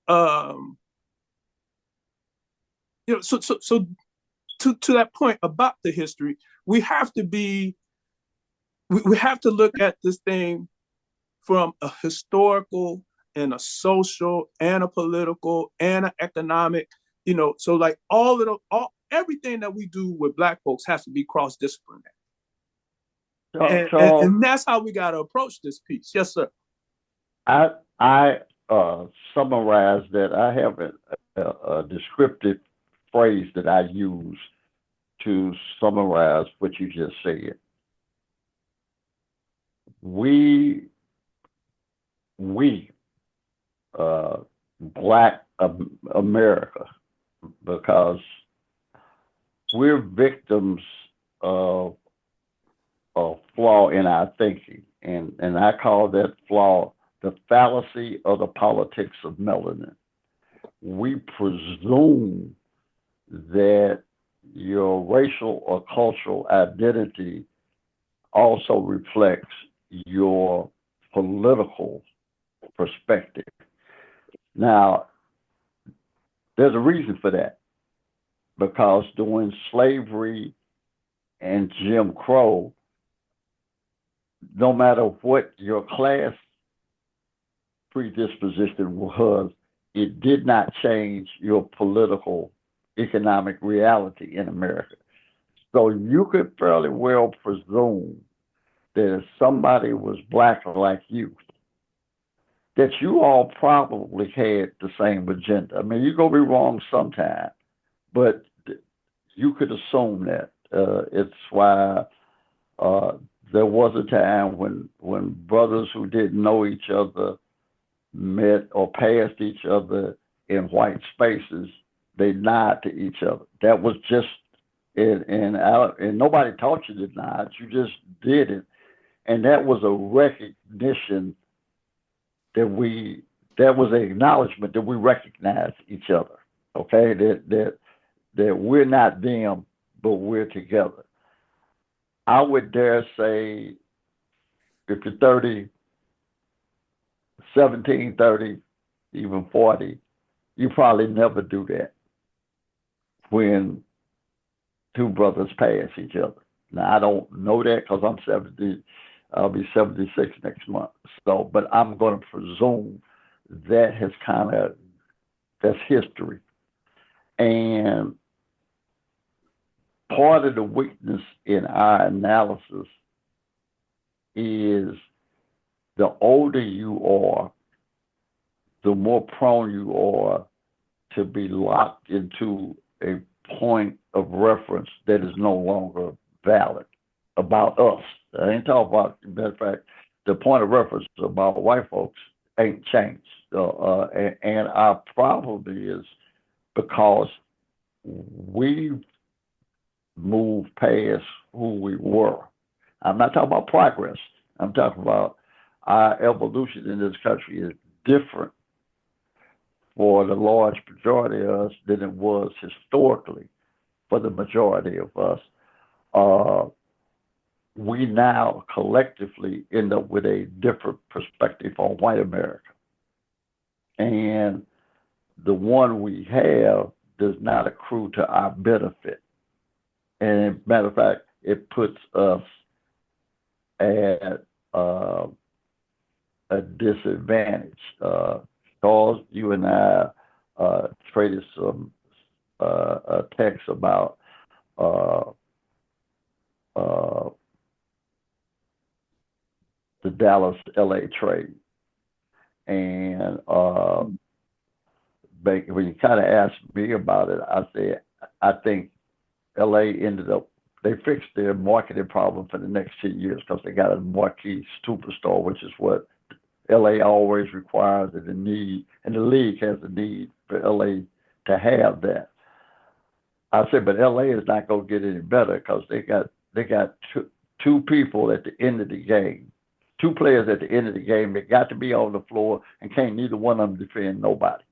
so to that point about the history, we have to look at this thing from a historical and a social and a political and an economic, so like everything that we do with Black folks has to be cross-disciplinary. And that's how we got to approach this piece. Yes, sir. I summarized that. I have a descriptive phrase that I use to summarize what you just said. We Black America, because we're victims of a flaw in our thinking, and I call that flaw the fallacy of the politics of melanin. We presume that your racial or cultural identity also reflects your political perspective. Now, there's a reason for that, because during slavery and Jim Crow, no matter what your class predisposition was, it did not change your political, economic reality in America. So you could fairly well presume that if somebody was Black like you, that you all probably had the same agenda. I mean, you're going to be wrong sometime, but you could assume that. It's why there was a time when brothers who didn't know each other met or passed each other in white spaces, they nod to each other. That was just and nobody taught you to nod. You just did it, and that was a recognition that was an acknowledgement that we recognize each other. Okay, that we're not them, but we're together. I would dare say, if you're 30, 17, 30, even 40, you probably never do that when two brothers pass each other. Now, I don't know that because I'm 70, I'll be 76 next month. So, but I'm going to presume that that's history. And part of the weakness in our analysis is the older you are, the more prone you are to be locked into a point of reference that is no longer valid about us. I ain't talking about, matter of fact, the point of reference about white folks ain't changed. And our problem is because we've moved past who we were. I'm not talking about progress. I'm talking about our evolution in this country is different for the large majority of us than it was historically for the majority of us. We now collectively end up with a different perspective on white America. And the one we have does not accrue to our benefit. And matter of fact, it puts us at a disadvantage. Charles, you and I traded some text about the Dallas LA trade. And when you kind of asked me about it, I said, I think LA ended up, they fixed their marketing problem for the next 10 years because they got a marquee superstar, which is what LA always requires and the need, and the league has the need for LA to have that. I said, but LA is not going to get any better because they got two people at the end of the game, two players at the end of the game that got to be on the floor and can't neither one of them defend nobody.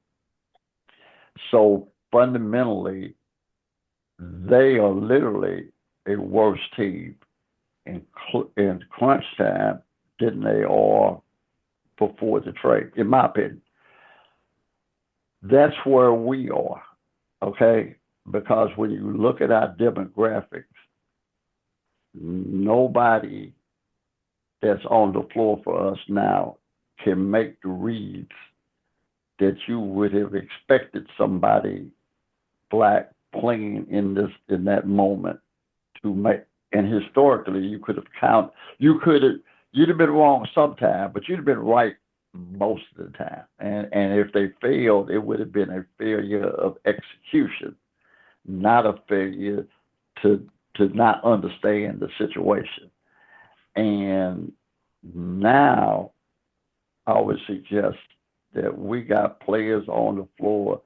So fundamentally, they are literally a worse team in crunch time than they are before the trade, in my opinion. That's where we are, okay? Because when you look at our demographics, nobody that's on the floor for us now can make the reads that you would have expected somebody black playing in that moment to make. And historically, you'd have been wrong sometime, but you'd have been right most of the time. And if they failed, it would have been a failure of execution, not a failure to not understand the situation. And now I would suggest that we got players on the floor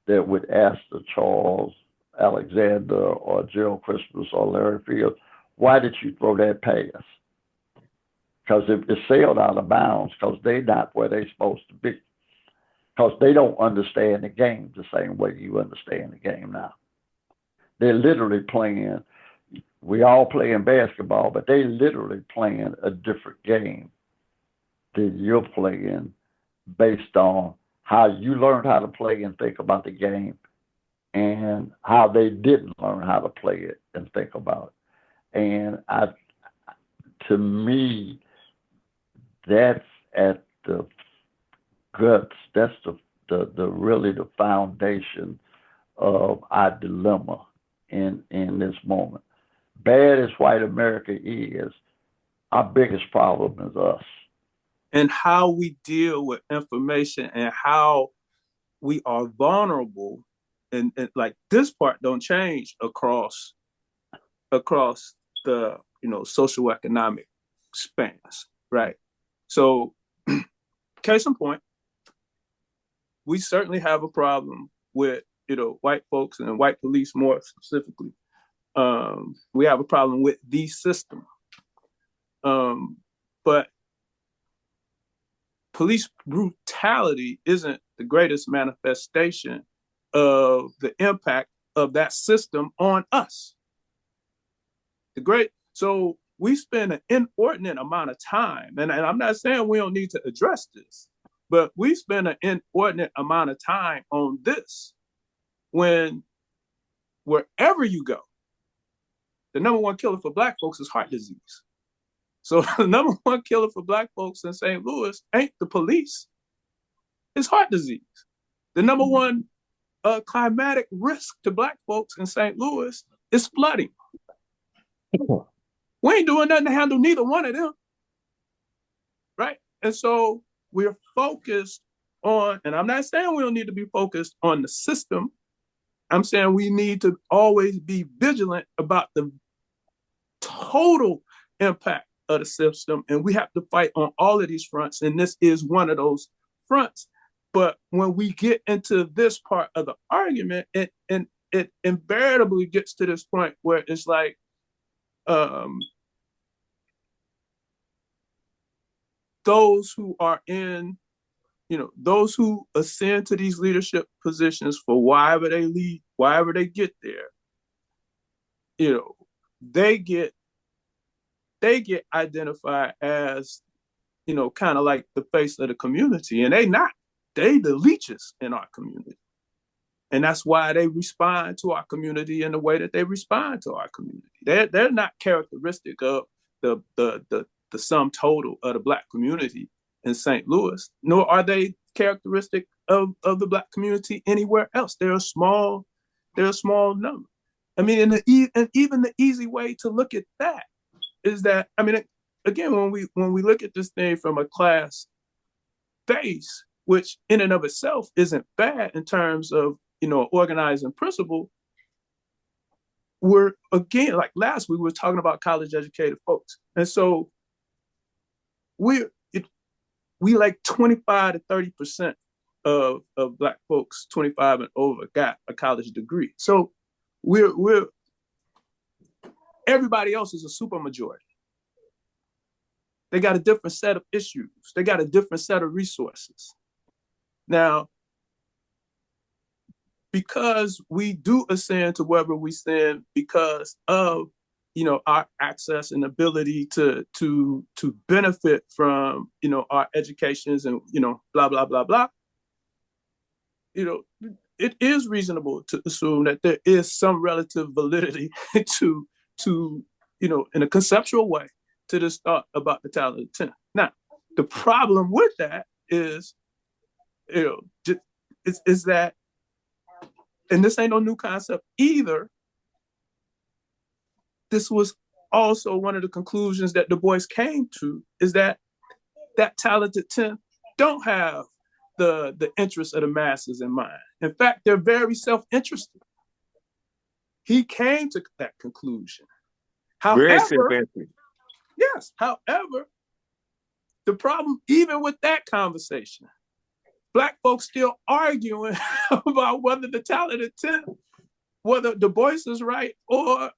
that would ask the Charles Alexander or Gerald Christmas or Larry Fields, why did you throw that pass? Because it sailed out of bounds because they're not where they're supposed to be. Because they don't understand the game the same way you understand the game now. They're literally playing, we all playing basketball, but they literally playing a different game than you're playing based on how you learned how to play and think about the game and how they didn't learn how to play it and think about it. And to me, that's at the guts, that's the really the foundation of our dilemma in this moment. Bad as white America is, our biggest problem is us. And how we deal with information and how we are vulnerable, and like this part don't change across the social economic spans, right? So, case in point, we certainly have a problem with white folks and white police more specifically. We have a problem with the system, but police brutality isn't the greatest manifestation of the impact of that system on us. So we spend an inordinate amount of time, and I'm not saying we don't need to address this, but we spend an inordinate amount of time on this when wherever you go, the number one killer for Black folks is heart disease. So the number one killer for Black folks in St. Louis ain't the police, it's heart disease. The number one climatic risk to Black folks in St. Louis is flooding. We ain't doing nothing to handle neither one of them, right? And so we're focused on, and I'm not saying we don't need to be focused on the system. I'm saying we need to always be vigilant about the total impact of the system, and we have to fight on all of these fronts, and this is one of those fronts. But when we get into this part of the argument, it invariably gets to this point where it's like, those who are in, those who ascend to these leadership positions for wherever they lead, wherever they get there, they get identified as, kind of like the face of the community, and they the leeches in our community. And that's why they respond to our community in the way that they respond to our community. They're not characteristic of the sum total of the Black community in St. Louis, nor are they characteristic of the Black community anywhere else. They're a small number. I mean, and even the easy way to look at that is that, I mean, again, when we look at this thing from a class base, which in and of itself isn't bad in terms of, organizing principle, we're, again, like last week, we were talking about college educated folks. And so we like 25 to 30% of Black folks 25 and over got a college degree. So we're everybody else is a super majority. They got a different set of issues. They got a different set of resources. Now, because we do ascend to wherever we stand because of, our access and ability to benefit from, our educations and, blah, blah, blah, blah. It is reasonable to assume that there is some relative validity to in a conceptual way, to this thought about the talented 10. Now, the problem with that is, is that, and this ain't no new concept either, this was also one of the conclusions that Du Bois came to, is that talented 10 don't have the interests of the masses in mind. In fact, they're very self-interested. He came to that conclusion. However, yes, however, the problem, even with that conversation, Black folks still arguing about whether the talented 10, whether Du Bois is right or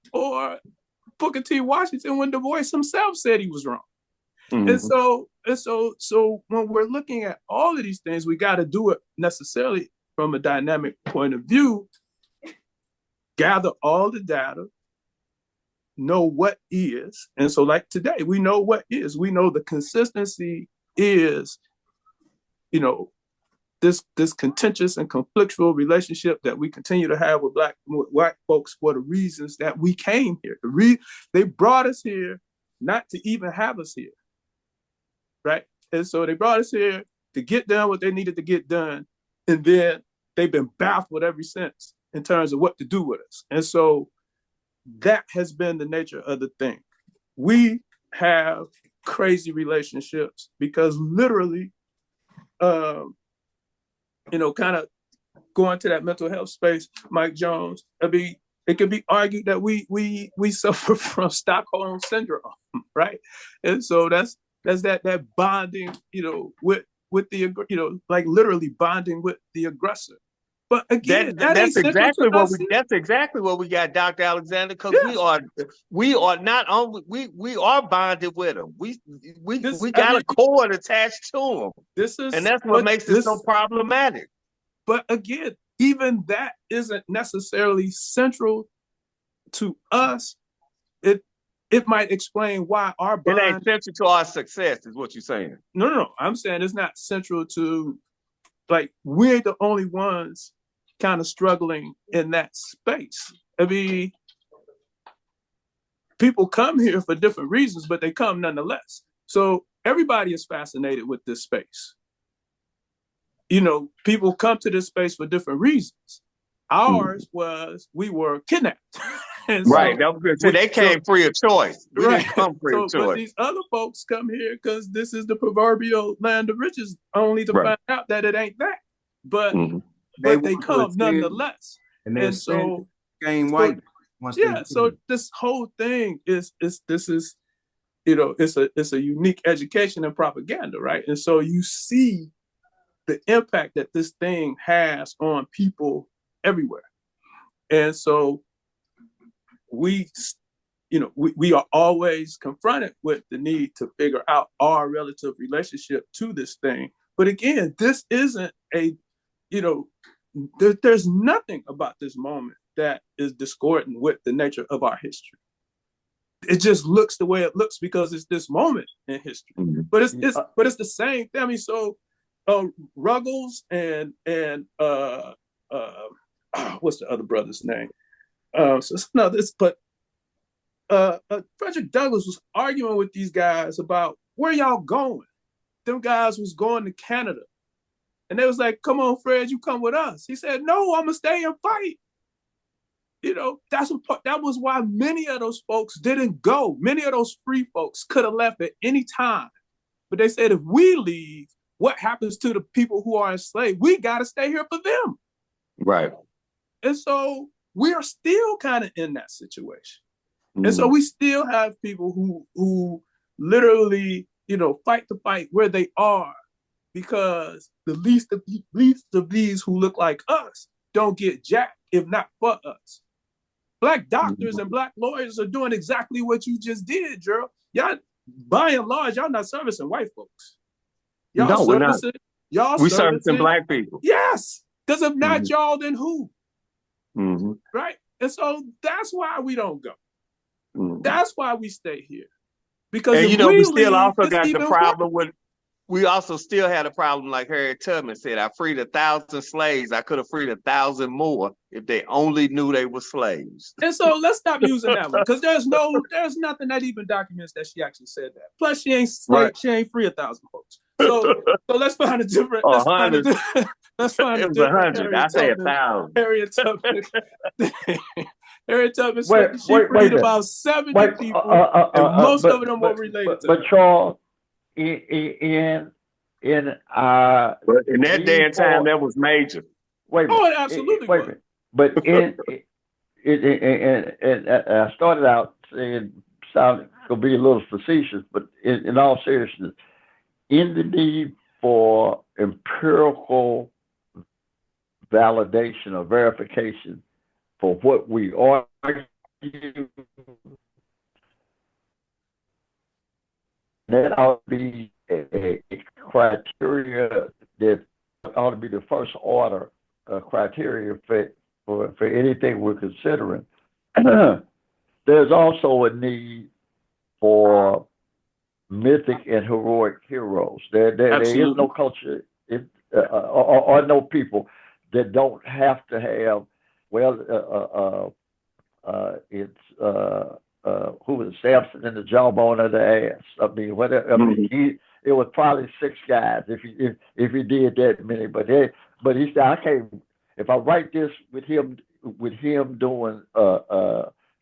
Booker T. Washington, when Du Bois himself said he was wrong. Mm-hmm. And so when we're looking at all of these things, we got to do it necessarily from a dynamic point of view, gather all the data, know what is. And so like today, we know what is. We know the consistency is, this contentious and conflictual relationship that we continue to have with Black folks for the reasons that we came here. They brought us here not to even have us here, right? And so they brought us here to get done what they needed to get done, and then they've been baffled ever since in terms of what to do with us. And so that has been the nature of the thing. We have crazy relationships because literally, kind of going to that mental health space, Mike Jones, it could be argued that we suffer from Stockholm syndrome, right? And so that's that bonding, with the, like literally bonding with the aggressor. But again, that's exactly what we got, Dr. Alexander, because yes. we are not only we are bonded with them. We got a cord attached to them. And that's what makes it so problematic. But again, even that isn't necessarily central to us. It might explain why our bond. It ain't central to our success, is what you're saying. No. I'm saying it's not central to, like, we're the only ones kind of struggling in that space. I mean, people come here for different reasons, but they come nonetheless. So everybody is fascinated with this space. People come to this space for different reasons. Ours was, we were kidnapped. Right. So they came free of choice. We didn't come free of choice. But these other folks come here because this is the proverbial land of riches, only to find out that it ain't that. But they come nonetheless. And so game white. So this whole thing is it's a unique education and propaganda, right? And so you see the impact that this thing has on people everywhere. And so we are always confronted with the need to figure out our relative relationship to this thing. But again, this isn't there's nothing about this moment that is discordant with the nature of our history. It just looks the way it looks because it's this moment in history. Mm-hmm. But it's the same thing. I mean, so Ruggles and what's the other brother's name? Frederick Douglass was arguing with these guys about where y'all going. Them guys was going to Canada. And they was like, come on, Fred, you come with us. He said, no, I'm going to stay and fight. That was why many of those folks didn't go. Many of those free folks could have left at any time. But they said, if we leave, what happens to the people who are enslaved? We got to stay here for them. Right. And so we are still kind of in that situation. Mm-hmm. And so we still have people who literally, fight the fight where they are, because the least of these who look like us don't get jacked, if not for us. Black doctors and Black lawyers are doing exactly what you just did, Gerald. Y'all, by and large, y'all not servicing white folks. We're not. We servicing Black people. Yes, because if not y'all, then who? Mm-hmm. Right? And so that's why we don't go. Mm-hmm. That's why we stay here. Because we still also got the problem with. We also still had a problem, like Harriet Tubman said, I freed 1,000 slaves. I could have freed 1,000 more if they only knew they were slaves. And so let's stop using that one, because there's nothing that even documents that she actually said that. Plus, she ain't free 1,000 folks. So let's find a different. Let's find a different. 100. I say 1,000. Harriet Tubman. Harriet Tubman said she freed about 70 people, and most of them were related to her. But Charles, in that day and time, that was major. Wait a minute. Oh, it absolutely wait a minute. But I started out saying, sounding could be a little facetious, but in all seriousness, in the need for empirical validation or verification for what we argue, that ought to be a criteria that ought to be the first order criteria for anything we're considering. There's also a need for mythic and heroic heroes. There is no culture or no people that don't have to have, who was Samson and the jawbone of the ass. I mean, whatever. I mean, it was probably 6 guys if he did that many. But he said, I can't. If I write this with him doing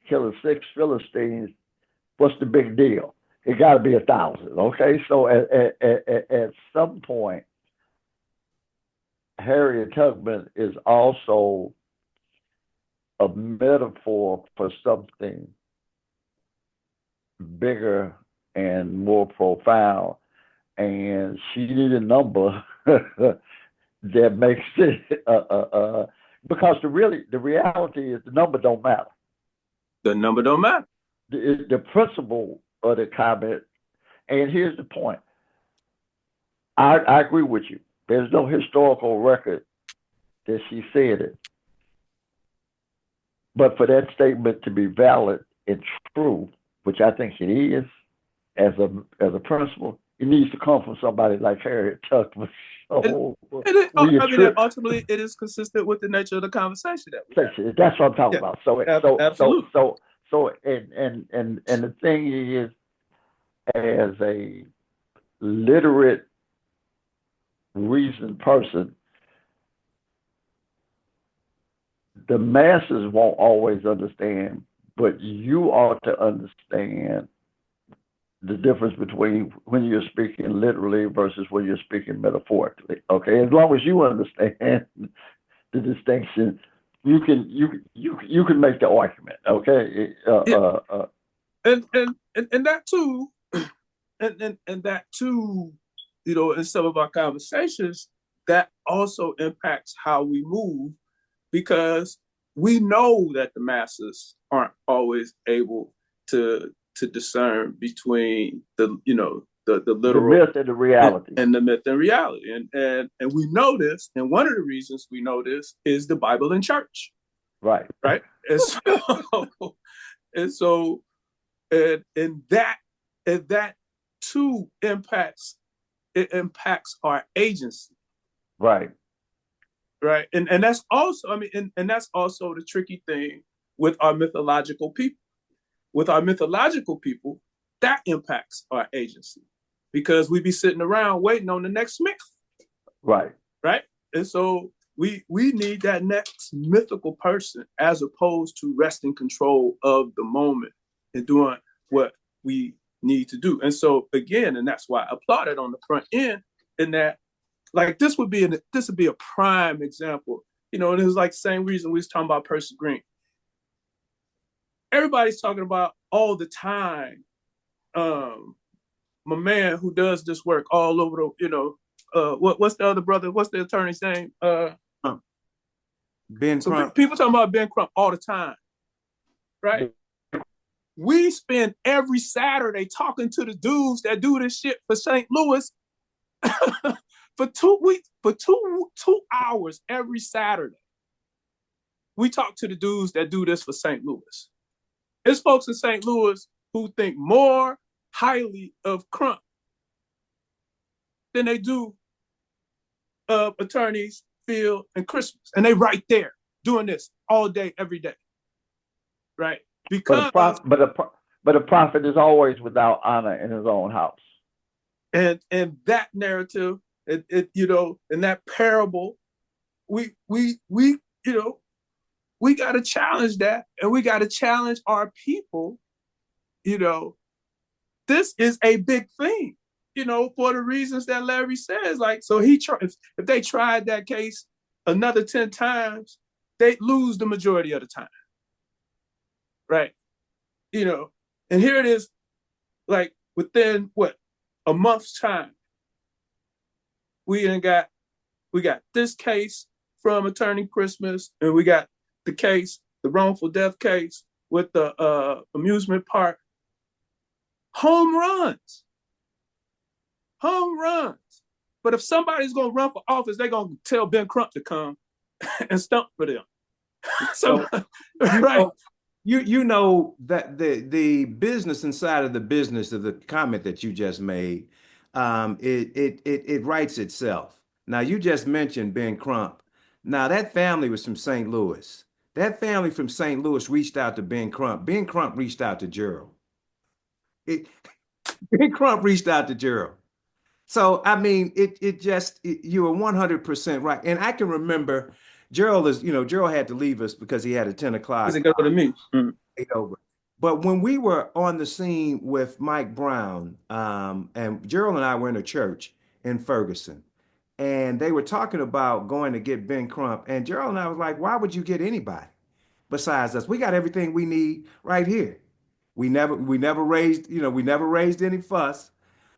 killing 6 Philistines, what's the big deal? It got to be 1,000. Okay, so at some point, Harriet Tubman is also a metaphor for something bigger and more profound, and she needed a number that makes it because the reality is the number don't matter. The number don't matter. The principle of the comment, and here's the point. I agree with you. There's no historical record that she said it, but for that statement to be valid and true, which I think it is, as a principle, it needs to come from somebody like Harriet Tubman. Ultimately, it is consistent with the nature of the conversation that we have. That's what I'm talking about. Absolutely. So, the thing is, as a literate, reasoned person, the masses won't always understand, but you ought to understand the difference between when you're speaking literally versus when you're speaking metaphorically. Okay, as long as you understand the distinction, you can make the argument. Okay, and that too, and that too, in some of our conversations, that also impacts how we move, because we know that the masses aren't always able to discern between the the The literal myth and the reality. and the myth and reality. And we know this, and one of the reasons we know this is the Bible and church. Right. Right. And so and so and that too impacts our agency. Right. Right. And that's also, I mean, and that's also the tricky thing with our mythological people. With our mythological people, that impacts our agency, because we be sitting around waiting on the next myth. Right. Right. And so we need that next mythical person, as opposed to resting control of the moment and doing what we need to do. And so again, and that's why I applauded on the front end, in that, like, this would be a prime example, and it was like the same reason we was talking about Percy Green. Everybody's talking about all the time, my man who does this work all over the, what's the other brother? What's the attorney's name? Ben So Crump. people talking about Ben Crump all the time, right? We spend every Saturday talking to the dudes that do this shit for St. Louis for 2 weeks, for 2 hours every Saturday. We talk to the dudes that do this for St. Louis. There's folks in St. Louis who think more highly of Crump than they do of attorneys Field and Christmas, and they right there doing this all day, every day, right? Because but a prophet is always without honor in his own house. And that narrative, in that parable, we got to challenge that, and we got to challenge our people. This is a big thing, for the reasons that Larry says. Like, so if they tried that case another 10 times, they'd lose the majority of the time. Right. And here it is, like, within a month's time, we got this case from Attorney Christmas, and we got the wrongful death case with the amusement park. Home runs. But if somebody's going to run for office, they're going to tell Ben Crump to come and stump for them. So, right. You know that the business inside of the business of the comment that you just made, it writes itself. Now, you just mentioned Ben Crump. Now, that family was from St. Louis. That family from St. Louis reached out to Ben Crump. Ben Crump reached out to Gerald. Ben Crump reached out to Gerald. So, I mean, you were 100% right. And I can remember Gerald had to leave us because he had a 10 o'clock. Does it go to me? Over. But when we were on the scene with Mike Brown, and Gerald and I were in a church in Ferguson, and they were talking about going to get Ben Crump, and Gerald and I was like, why would you get anybody besides us? We got everything we need right here. We never raised any fuss.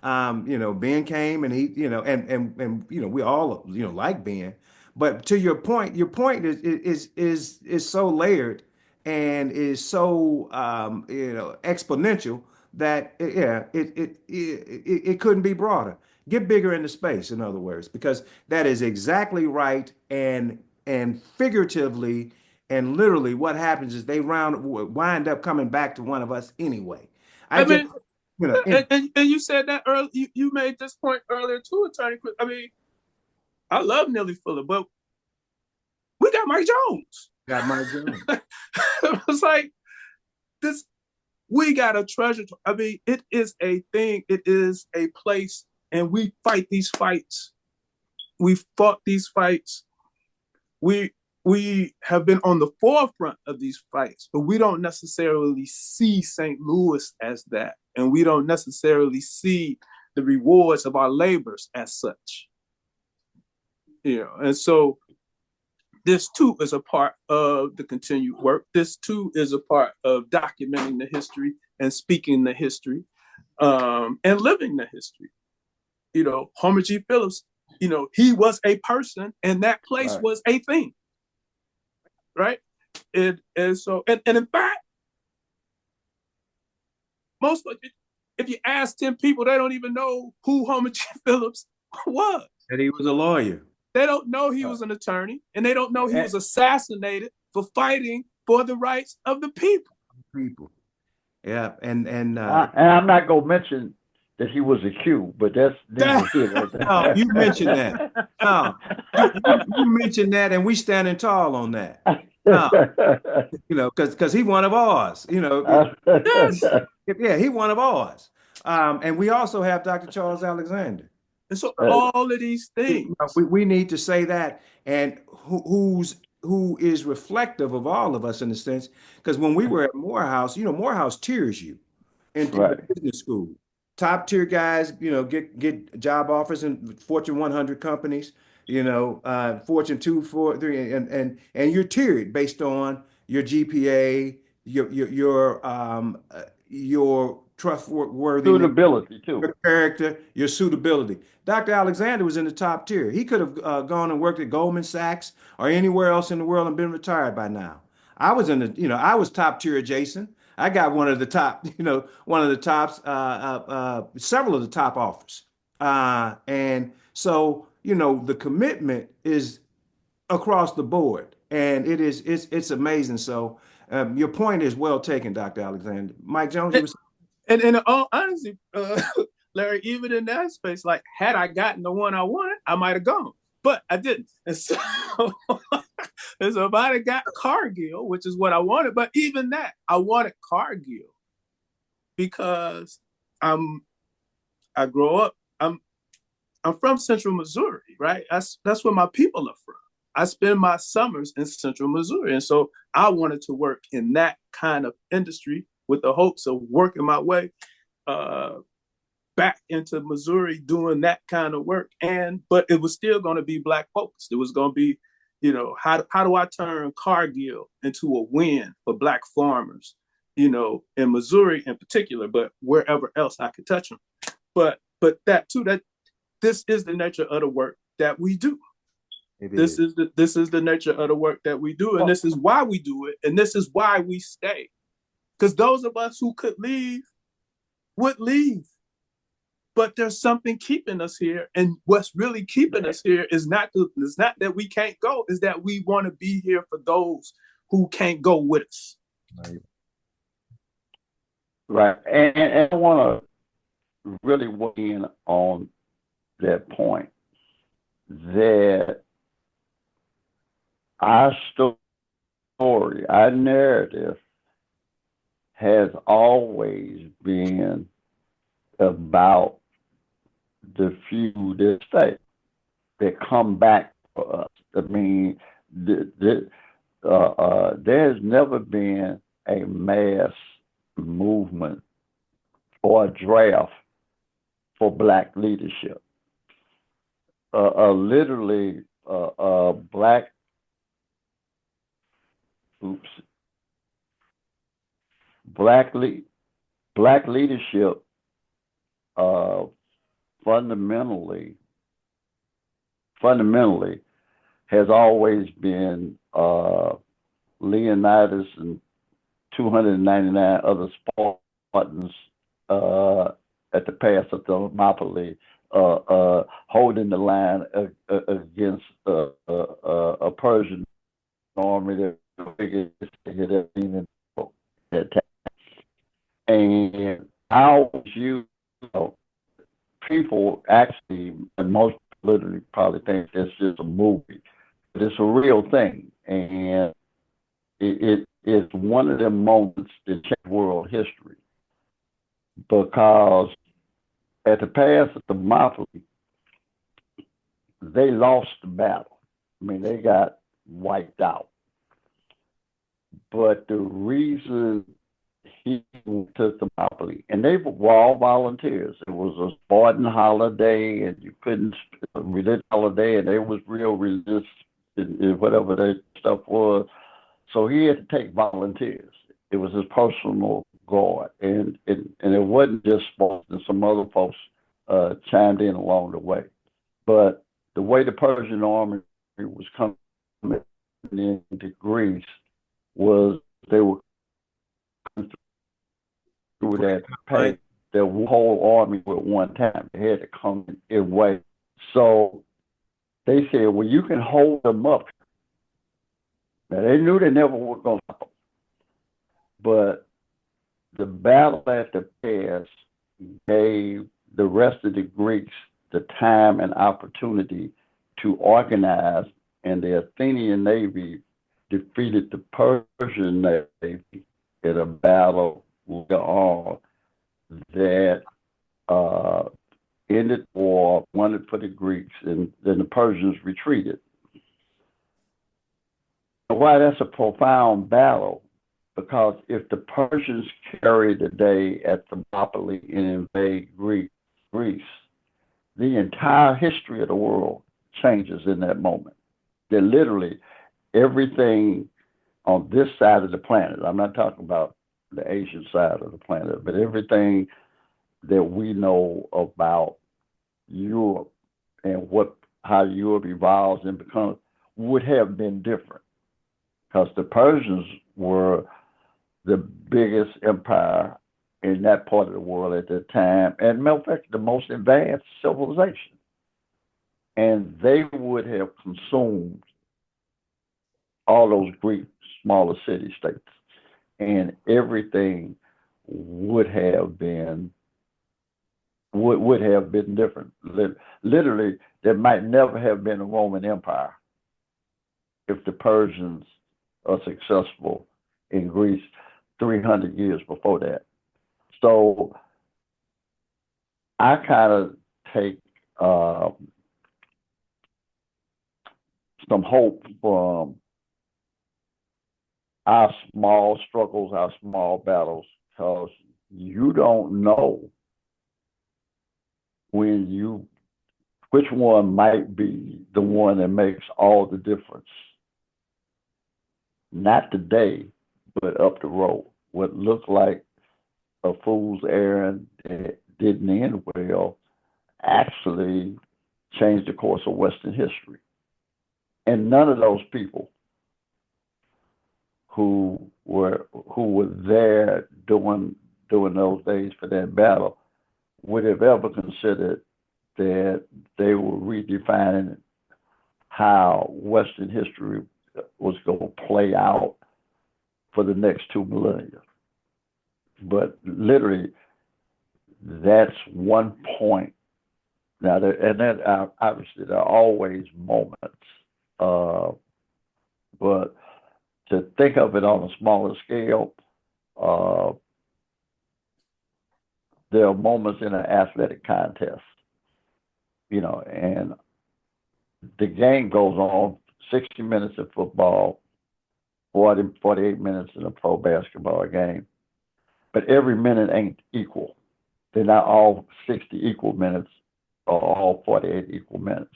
Ben came, and he, and we all, like Ben. But to your point is so layered and is so exponential that it couldn't be broader. Get bigger into space, in other words, because that is exactly right. And figuratively and literally, what happens is they wind up coming back to one of us anyway. And you said that earlier. You made this point earlier too, Attorney Chris. I mean, I love Nellie Fuller, but we got Mike Jones. It's like this. We got a treasure. I mean, it is a thing. It is a place, and we fight these fights. We fought these fights. We have been on the forefront of these fights, but we don't necessarily see St. Louis as that, and we don't necessarily see the rewards of our labors as such. And so this too is a part of the continued work. This too is a part of documenting the history and speaking the history, and living the history. Homer G. Phillips he was a person, and that place Right. was a thing, right? And so, and in fact, most of if you ask 10 people, they don't even know who Homer G. Phillips was. And he was a lawyer. They don't know he was an attorney, and they don't know he was And, assassinated for fighting for the rights of the people. People. Yeah, and and I'm not gonna mention that he was a Q, but that's neither here nor there. Oh, you mentioned that. Oh, you mentioned that, and we standing tall on that. Because he one of ours. Yes. Yeah, he one of ours. And we also have Dr. Charles Alexander. And so all of these things. We need to say that, and who is reflective of all of us in a sense. Because when we were at Morehouse, Morehouse tiers you into Right. business school. Top tier guys, get job offers in Fortune 100 companies, Fortune 2, 4, 3, and you're tiered based on your GPA, your trustworthiness, Suitability too. your character, your suitability. Dr. Alexander was in the top tier. He could have gone and worked at Goldman Sachs or anywhere else in the world and been retired by now. I was I was top tier adjacent. I got one of the top, one of the tops, several of the top offers. And so, the commitment is across the board, and it's amazing. So, your point is well taken, Dr. Alexander. Mike Jones, you was And in all honesty, Larry, even in that space, like had I gotten the one I wanted, I might have gone, but I didn't. And so, and so if I'd have got Cargill, which is what I wanted, but even that, I wanted Cargill because I grow up. I'm from Central Missouri, right? That's where my people are from. I spend my summers in Central Missouri, and so I wanted to work in that kind of industry with the hopes of working my way back into Missouri doing that kind of work. But it was still going to be Black focused. It was going to be, how do I turn Cargill into a win for Black farmers, in Missouri in particular, but wherever else I could touch them. But that too, that this is the nature of the work that we do. This is the nature of the work that we do, and this is why we do it, and this is why we stay. Because those of us who could leave would leave. But there's something keeping us here. And what's really keeping us here is not that we can't go, is that we want to be here for those who can't go with us. Right. And I want to really weigh in on that point that our story, our narrative has always been about the few that stay, that come back for us. I mean, there's never been a mass movement or a draft for Black leadership. Literally, Black leadership fundamentally has always been Leonidas and 299 other Spartans at the pass of Thermopylae, holding the line against a Persian army that had even that time. And I always use, people actually, and most literally probably think it's just a movie, but it's a real thing. And it is one of them moments that change world history, because at the pass of Thermopylae, they lost the battle. I mean, they got wiped out. But the reason he went to Thermopylae, and they were all volunteers. It was a Spartan holiday, and you couldn't, a religious holiday, and they was real religious in whatever their stuff was. So he had to take volunteers. It was his personal guard, and it wasn't just Spartans. And some other folks chimed in along the way. But the way the Persian army was coming into Greece was they were through that pay their whole army at one time. They had to come in waves. So they said, well, you can hold them up. Now, they knew they never were going to stop, but the battle at the pass gave the rest of the Greeks the time and opportunity to organize, and the Athenian navy defeated the Persian navy in a battle that ended the war, won it for the Greeks, and then the Persians retreated. Why that's a profound battle? Because if the Persians carry the day at Thermopylae and invade Greece, the entire history of the world changes in that moment. That literally everything on this side of the planet, I'm not talking about the Asian side of the planet, but everything that we know about Europe and how Europe evolves and becomes would have been different, because the Persians were the biggest empire in that part of the world at the time, and matter of fact, the most advanced civilization. And they would have consumed all those Greek smaller city-states, and everything would have been different. Literally, there might never have been a Roman Empire if the Persians are successful in Greece 300 years before that. So I kind of take some hope from our small struggles, our small battles, because you don't know which one might be the one that makes all the difference. Not today, but up the road. What looked like a fool's errand that didn't end well actually changed the course of Western history. And none of those people who were there during those days for that battle would have ever considered that they were redefining how Western history was going to play out for the next 2 millennia. But literally, that's one point. Now, obviously there are always moments, but to think of it on a smaller scale, there are moments in an athletic contest, and the game goes on 60 minutes of football, 48 minutes in a pro basketball game. But every minute ain't equal. They're not all 60 equal minutes or all 48 equal minutes.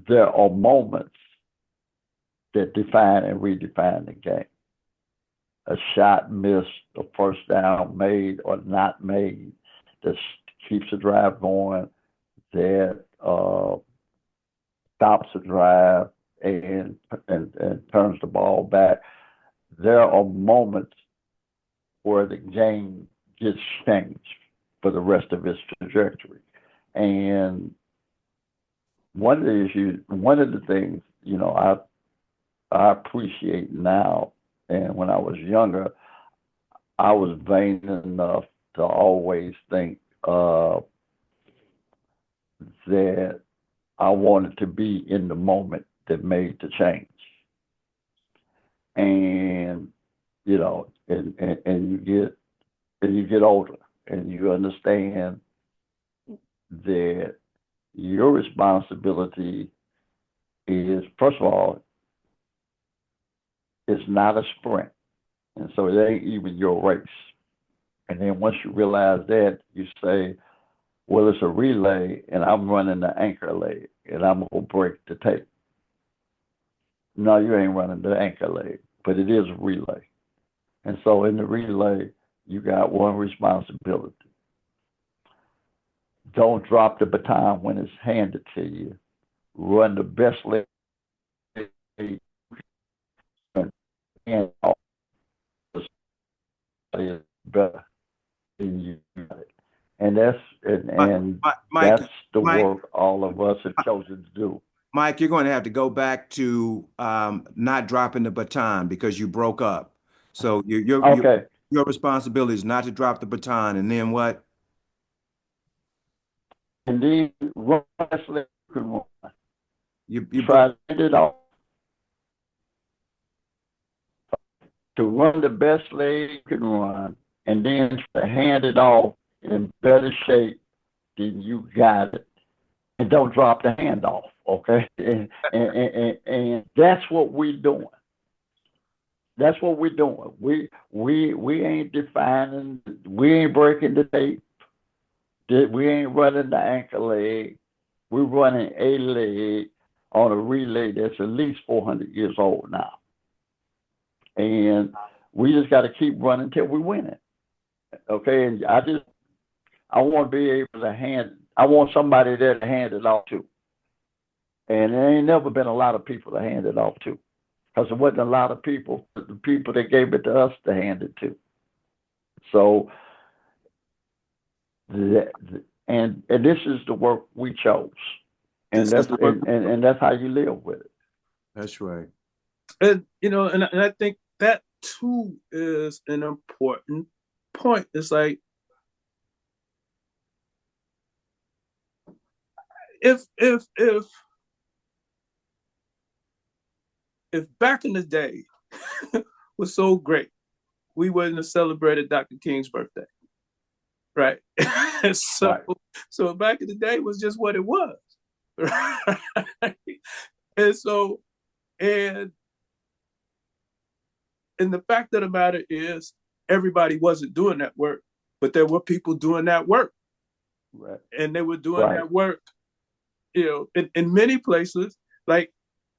There are moments that define and redefine the game. A shot missed, a first down made or not made, that keeps the drive going, that stops the drive and turns the ball back. There are moments where the game gets changed for the rest of its trajectory. And one of the things, I appreciate now, and when I was younger, I was vain enough to always think that I wanted to be in the moment that made the change. And and you get older, and you understand that your responsibility is, first of all, it's not a sprint, and so it ain't even your race. And then once you realize that, you say, well, it's a relay, and I'm running the anchor leg, and I'm gonna break the tape. No, you ain't running the anchor leg, but it is a relay. And so in the relay, you got one responsibility. Don't drop the baton when it's handed to you. run the best league and all is better than you. And Mike, that's the Mike, work all of us have chosen to do. Mike, you're going to have to go back to not dropping the baton because you broke up. So Okay. your responsibility is not to drop the baton. And then what? And then run the best league you can run. You Try to hand it off. To run the best league you can run, and then to hand it off in better shape than you got it. And don't drop the handoff, okay? And that's what we're doing. That's what we're doing. We ain't defining, we ain't breaking the tape. We ain't running the anchor leg. We're running a leg on a relay that's at least 400 years old now. And we just got to keep running till we win it. Okay, and I want to be able to I want somebody there to hand it off to. And there ain't never been a lot of people to hand it off to. Because there wasn't a lot of people, the people that gave it to us to hand it to. So, and this is the work we chose. And that's how you live with it. That's right. And and I think that too is an important point. It's like if back in the day was so great, we wouldn't have celebrated Dr. King's birthday, right? So back in the day was just what it was, right? And the fact of the matter is, everybody wasn't doing that work, but there were people doing that work. Right. And they were doing that work, in many places. Like,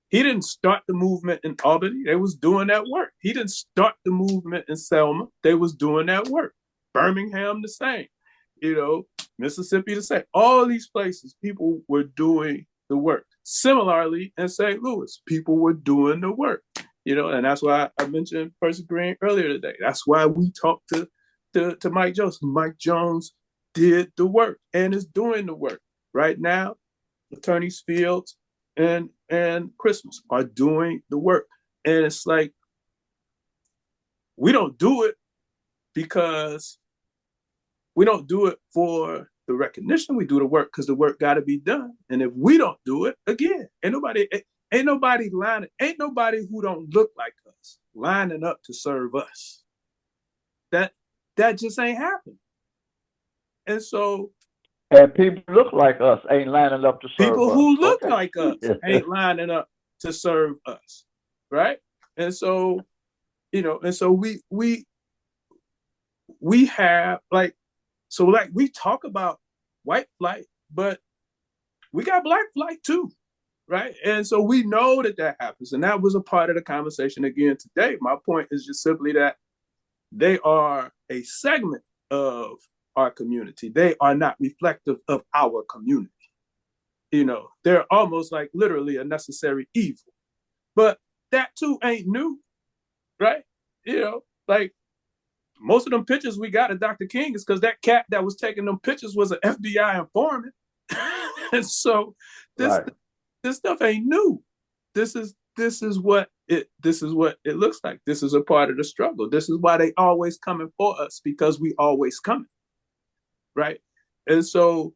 he didn't start the movement in Albany. They was doing that work. He didn't start the movement in Selma. They was doing that work. Birmingham, the same. Mississippi, the same. All these places, people were doing the work. Similarly, in St. Louis, people were doing the work. And that's why I mentioned Percy Green earlier today. That's why we talked to Mike Jones. Mike Jones did the work and is doing the work. Right now, Attorneys Fields and Christmas are doing the work. And it's like, we don't do it because we don't do it for the recognition. We do the work because the work got to be done. And if we don't do it, again, ain't nobody who don't look like us lining up to serve us. That just ain't happening. And so, and people look like us ain't lining up to serve people us. who look like us ain't lining up to serve us, right? And so, we have we talk about white flight, but we got black flight too, right? And so we know that happens, and that was a part of the conversation again today. My point is just simply that they are a segment of our community. They are not reflective of our community. They're almost like literally a necessary evil. But that too ain't new, right? Like, most of them pictures we got of Dr. King is because that cat that was taking them pictures was an FBI informant. And so this stuff ain't new. This is what it looks like. This is a part of the struggle. This is why they always coming for us, because we always coming. Right. And so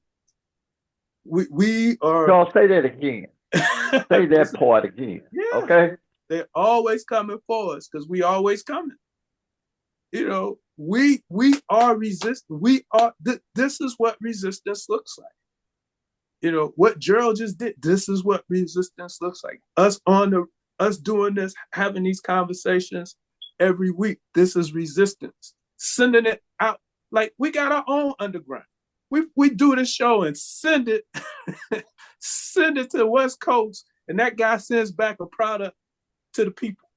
we are. So say that again. Say that part again. Yeah. Okay. They're always coming for us because we always coming. We are resistant. This is what resistance looks like. What Gerald just did. This is what resistance looks like. Us doing this, having these conversations every week. This is resistance. Sending it out. Like, we got our own underground. We do this show and send it to the West Coast, and that guy sends back a product to the people.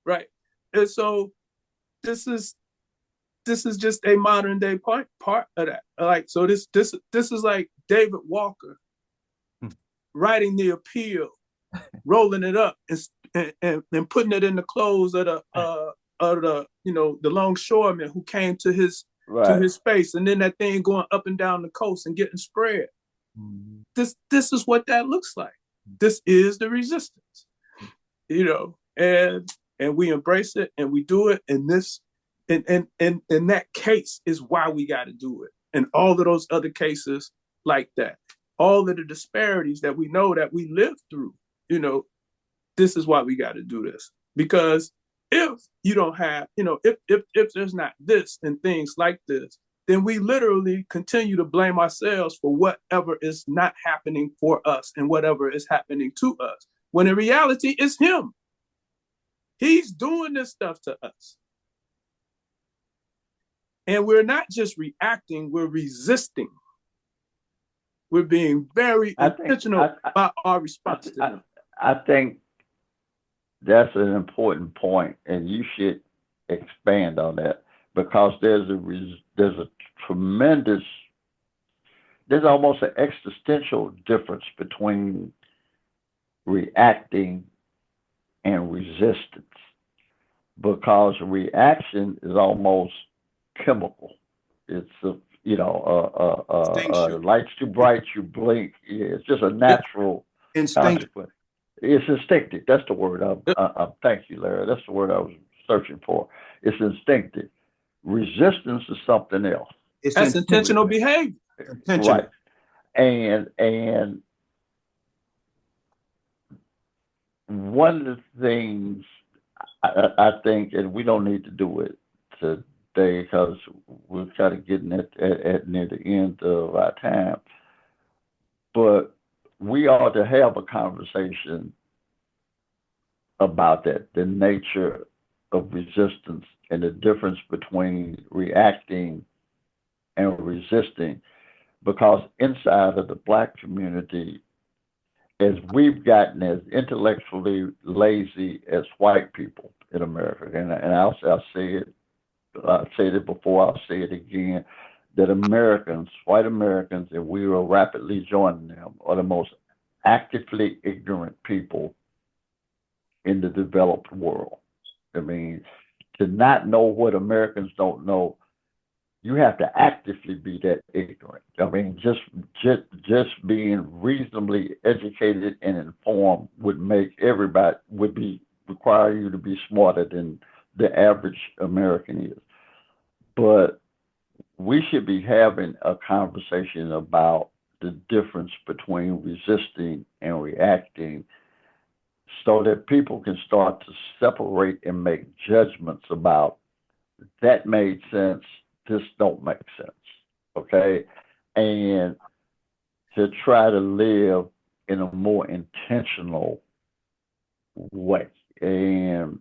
Right. And so this is just a modern day part of that. Like, so this is like David Walker writing the appeal, rolling it up, and putting it in the clothes of the the longshoreman who came to his space, and then that thing going up and down the coast and getting spread. Mm-hmm. This is what that looks like. This is the resistance, and we embrace it and we do it. And this, and that case is why we got to do it. And all of those other cases like that, all of the disparities that we know that we live through, this is why we got to do this. Because if you don't have, if there's not this and things like this, then we literally continue to blame ourselves for whatever is not happening for us and whatever is happening to us. When in reality, it's him. He's doing this stuff to us. And we're not just reacting, we're resisting. We're being very intentional about our response to them. I think that's an important point, and you should expand on that, because there's almost an existential difference between reacting and resistance, because reaction is almost chemical. It's light's too bright, you blink. It's just a natural consequence. It's instinctive. That's the word. Thank you, Larry. That's the word I was searching for. It's instinctive. Resistance is something else. That's intentional behavior. Right. And one of the things I think, and we don't need to do it today because we're kind of getting at near the end of our time, but we ought to have a conversation about that, the nature of resistance and the difference between reacting and resisting, because inside of the Black community, as we've gotten as intellectually lazy as white people in America, and I'll say it, I said it before, I'll say it again, that white Americans, and we are rapidly joining them, are the most actively ignorant people in the developed world. I mean, to not know what Americans don't know, you have to actively be that ignorant. I mean, just being reasonably educated and informed would require you to be smarter than the average American is. But we should be having a conversation about the difference between resisting and reacting, so that people can start to separate and make judgments about that made sense, this don't make sense, okay? And to try to live in a more intentional way. And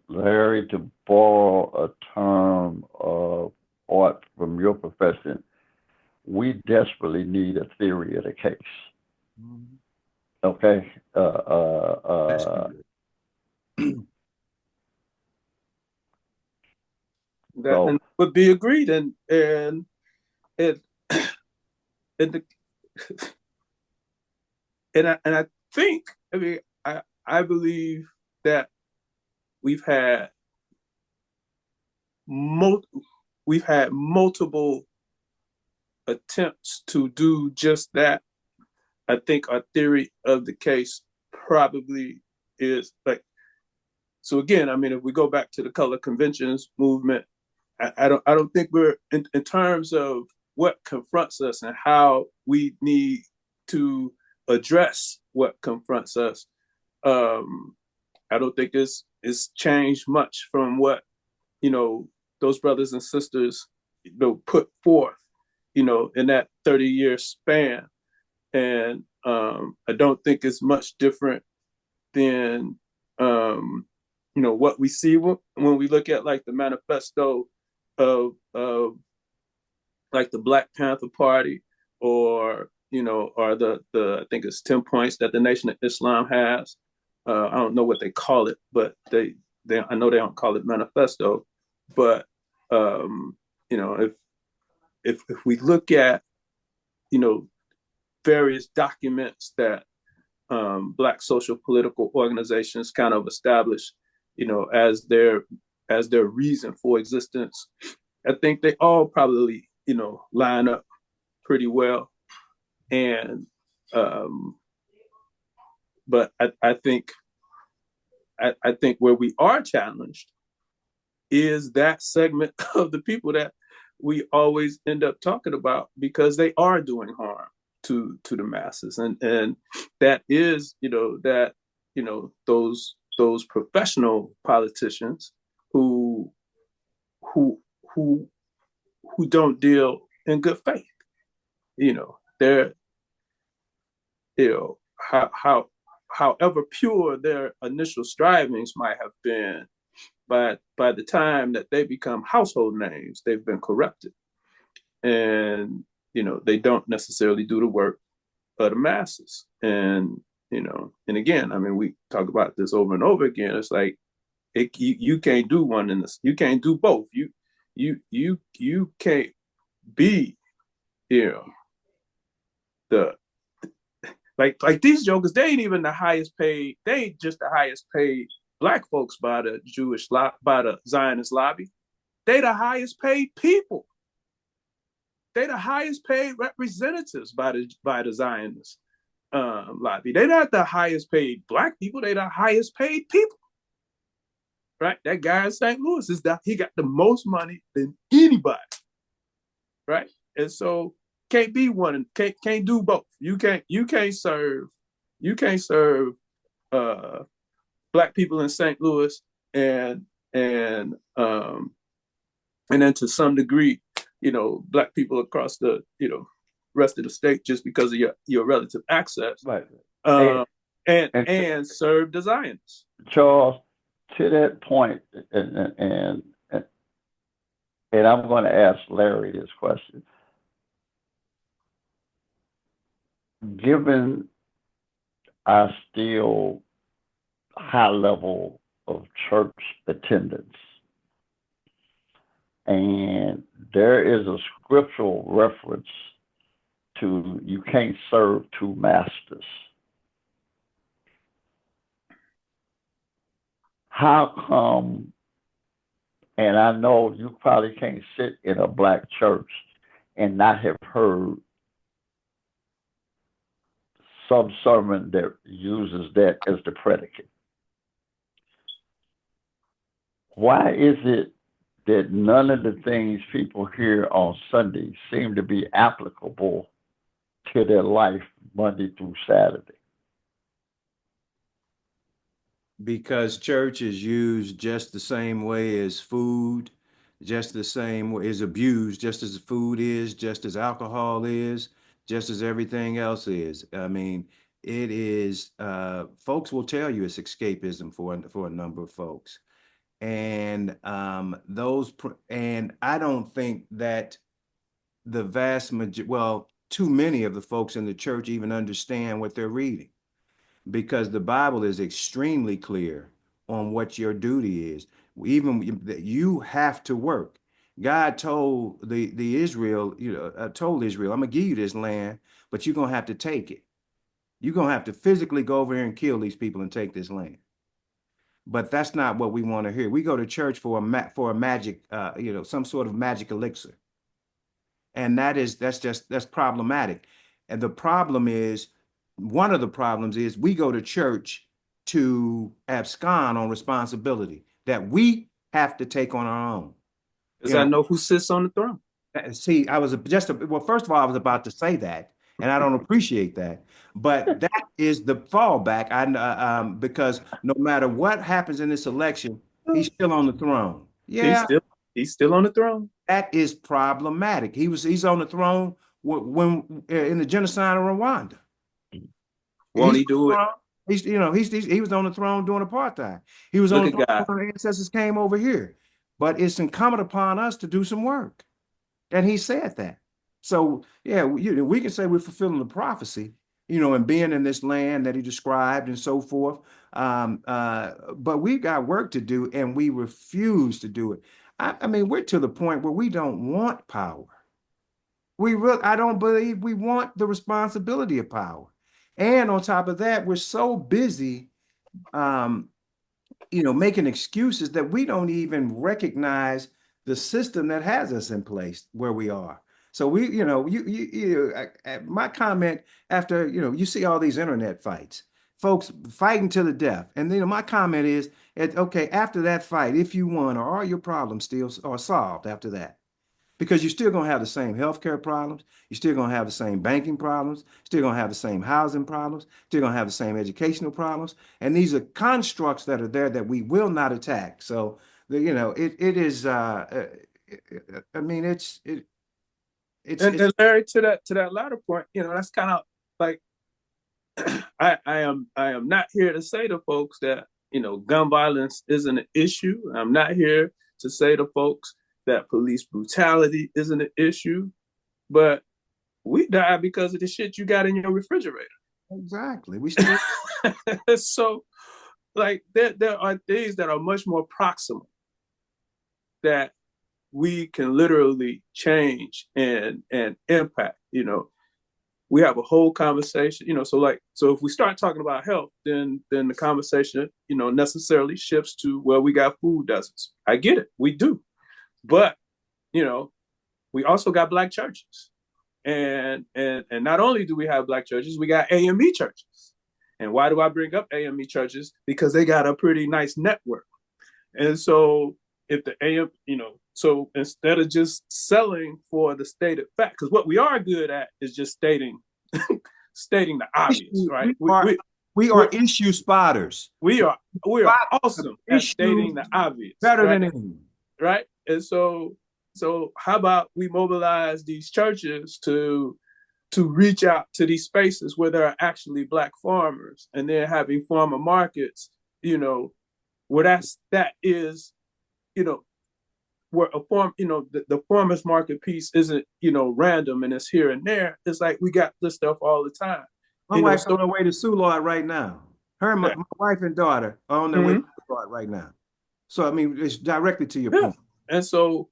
Larry, to borrow a term of art from your profession, we desperately need a theory of the case. Okay. That would be agreed, and I think, I believe that we've had multiple attempts to do just that. I think our theory of the case probably is like, so again, if we go back to the color conventions movement, I don't think we're in terms of what confronts us and how we need to address what confronts us. I don't think it's changed much from what those brothers and sisters put forth in that 30-year span. And I don't think it's much different than what we see when we look at like the manifesto of like the Black Panther Party, or the I think it's 10 points that the Nation of Islam has. I don't know what they call it, but they I know they don't call it manifesto. But if we look at various documents that Black social political organizations kind of establish, as their reason for existence. I think they all probably, line up pretty well. And but I think where we are challenged is that segment of the people that we always end up talking about, because they are doing harm to the masses, and that is, those professional politicians who who who don't deal in good faith. They're, however pure their initial strivings might have been, but by the time that they become household names, they've been corrupted. And, they don't necessarily do the work of the masses. And, and again, I mean, we talk about this over and over again. It's like, you can't do one in this. You can't do both. You can't be, the like these jokers. They ain't even the highest paid. They ain't just the highest paid Black folks by the by the Zionist lobby. They the highest paid people. They the highest paid representatives by the Zionist lobby. They're not the highest paid Black people. They the highest paid people. Right? That guy in St. Louis he got the most money than anybody. Right? And so can't be one and can't do both. You can't serve Black people in St. Louis and then to some degree, Black people across the rest of the state, just because of your relative access, Right. And serve the Zionists. Charles, to that point, and I'm going to ask Larry this question. Given our still high level of church attendance, and there is a scriptural reference to you can't serve two masters. How come, and I know you probably can't sit in a Black church and not have heard some sermon that uses that as the predicate. Why is it that none of the things people hear on Sunday seem to be applicable to their life Monday through Saturday? Because church is used just the same way as food, just the same way is abused, just as food is, just as alcohol is, just as everything else is. I mean, it is, folks will tell you it's escapism for a number of folks. And and I don't think that the vast majority, well, too many of the folks in the church even understand what they're reading, because the Bible is extremely clear on what your duty is. Even that you have to work. God told the Israel, told Israel, I'm gonna give you this land, but you're gonna have to take it. You're gonna have to physically go over here and kill these people and take this land. But that's not what we want to hear. We go to church for a magic, some sort of magic elixir, and that's problematic. And the problem is, one of the problems is we go to church to abscond on responsibility that we have to take on our own. Because I know who sits on the throne. See, I was well, first of all, I was about to say that, and I don't appreciate that. But that is the fallback. Because no matter what happens in this election, he's still on the throne. Yeah, he's still on the throne. That is problematic. He's on the throne when in the genocide of Rwanda. Won't he do it? He was on the throne during apartheid. He was on the throne when our ancestors came over here. But it's incumbent upon us to do some work. And he said that. So, yeah, we can say we're fulfilling the prophecy, and being in this land that he described and so forth. But we've got work to do, and we refuse to do it. I mean, we're to the point where we don't want power. I don't believe we want the responsibility of power. And on top of that, we're so busy, um, making excuses that we don't even recognize the system that has us in place where we are. So my comment after, you see all these internet fights, folks fighting to the death. And then my comment is, okay, after that fight, if you won, are all your problems still are solved after that? Because you're still going to have the same healthcare problems. You're still going to have the same banking problems. Still going to have the same housing problems. Still going to have the same educational problems. And these are constructs that are there that we will not attack. So, it is. I mean, it's And Larry, to that latter point, that's kind of like I am not here to say to folks that gun violence isn't an issue. I'm not here to say to folks that police brutality isn't an issue, but we die because of the shit you got in your refrigerator. exactly. We still. So, like, there are things that are much more proximal that we can literally change and impact. We have a whole conversation. So if we start talking about health, then the conversation necessarily shifts to, well, we got food deserts. I get it, we do, but we also got black churches, and not only do we have black churches, we got AME churches. And why do I bring up AME churches? Because they got a pretty nice network. And so if the AM, so instead of just selling for the stated fact, because what we are good at is just stating the obvious, right? We are issue spotters. We are awesome at stating the obvious. Better right? than anyone. Right? And so how about we mobilize these churches to reach out to these spaces where there are actually black farmers, and then having farmer markets, where that is, where a farm, the farmers market piece isn't, random and it's here and there. It's like we got this stuff all the time. My wife's on her way to Soulard right now. My wife and daughter are on their way to Soulard right now. So I mean, it's directly to your point. And so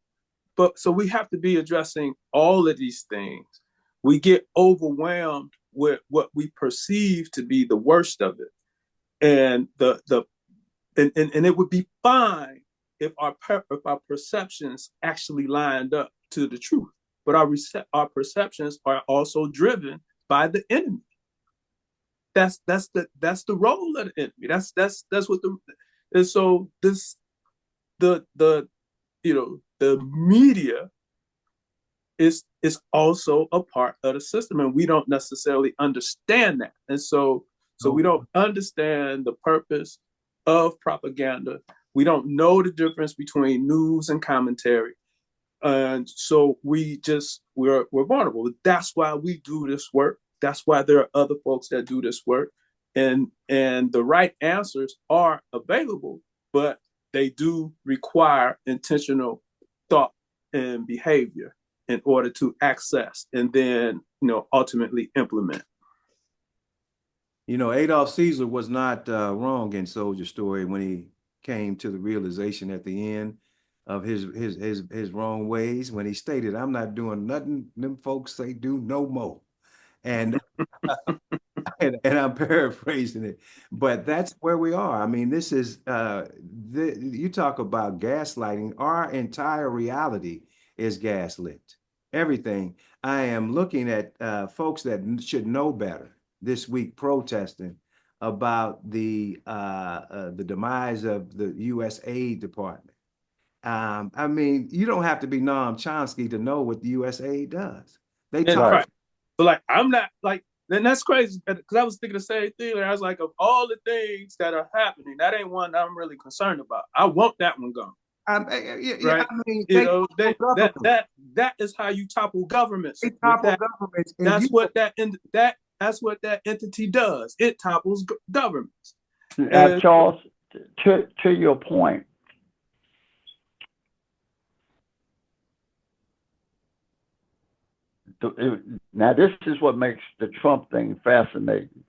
we have to be addressing all of these things. We get overwhelmed with what we perceive to be the worst of it, and and it would be fine if our perceptions actually lined up to the truth. But our perceptions are also driven by the enemy. That's the role of the enemy. That's what and so the media is also a part of the system, and we don't necessarily understand that. And so we don't understand the purpose of propaganda. We don't know the difference between news and commentary. And so we're vulnerable. That's why we do this work. That's why there are other folks that do this work. And the right answers are available, but they do require intentional thought and behavior in order to access and then, ultimately implement. Adolf Caesar was not wrong in Soldier Story when he came to the realization at the end of his wrong ways, when he stated, "I'm not doing nothing them folks say do no more." And and I'm paraphrasing it, but that's where we are. I mean, this is you talk about gaslighting. Our entire reality is gaslit. Everything. I am looking at folks that should know better this week protesting about the demise of the U.S. Aid Department. I mean, you don't have to be Noam Chomsky to know what the U.S. Aid does. They talk. Right. But like, I'm not like, and that's crazy because I was thinking the same thing. I was like, of all the things that are happening, that ain't one that I'm really concerned about. I want that one gone. Right? I mean, that is how you topple governments. They topple governments. That's what that entity does. It topples governments. Charles, to your point, now this is what makes the Trump thing fascinating,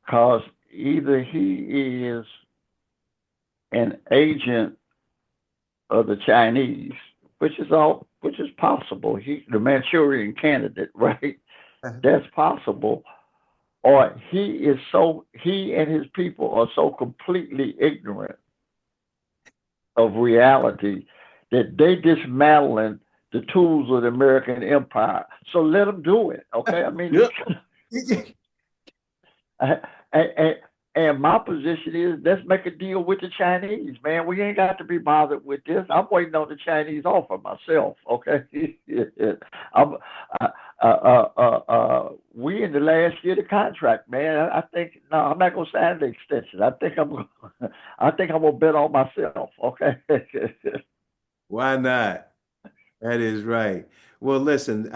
because either he is an agent of the Chinese which is possible. The Manchurian candidate, right? Uh-huh. That's possible. Or he and his people are so completely ignorant of reality that they dismantling the tools of the American empire. So let them do it. Okay. I mean, Yep. and, and my position is let's make a deal with the Chinese, man. We ain't got to be bothered with this. I'm waiting on the Chinese offer myself. Okay. I'm, we in the last year of the contract, man. I think no, I'm not gonna sign the extension. I think I'm gonna bet on myself. Okay. Why not? That is right. Well, listen,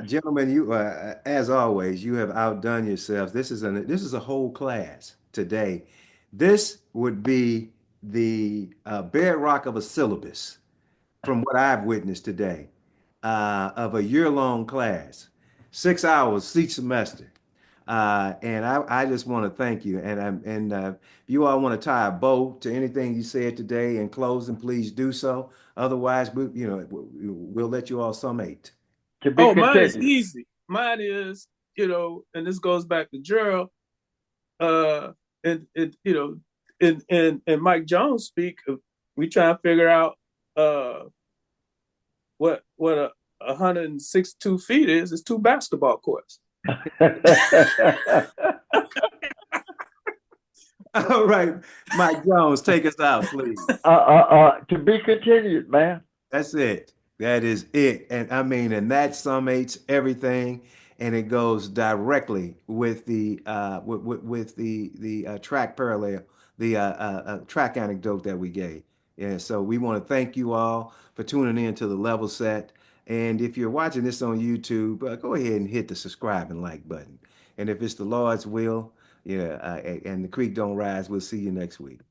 gentlemen, you as always, you have outdone yourselves. This is a whole class today. This would be the bedrock of a syllabus from what I've witnessed today of a year-long class, 6 hours each semester. And I just want to thank you. And if you all want to tie a bow to anything you said today in closing, please do so. Otherwise, we'll let you all summate. To be Oh, mine is continued. easy. Mine is, and this goes back to Gerald, uh, and and Mike Jones speak. We try to figure out what a 162 feet is. It's 2 basketball courts. All right, Mike Jones, take us out, please. To be continued, man. That's it. That is it. And I mean, and that summates everything, and it goes directly with the track parallel, the track anecdote that we gave. Yeah. So we want to thank you all for tuning in to the Level Set. And if you're watching this on YouTube, go ahead and hit the subscribe and like button. And if it's the Lord's will, yeah, and the creek don't rise, we'll see you next week.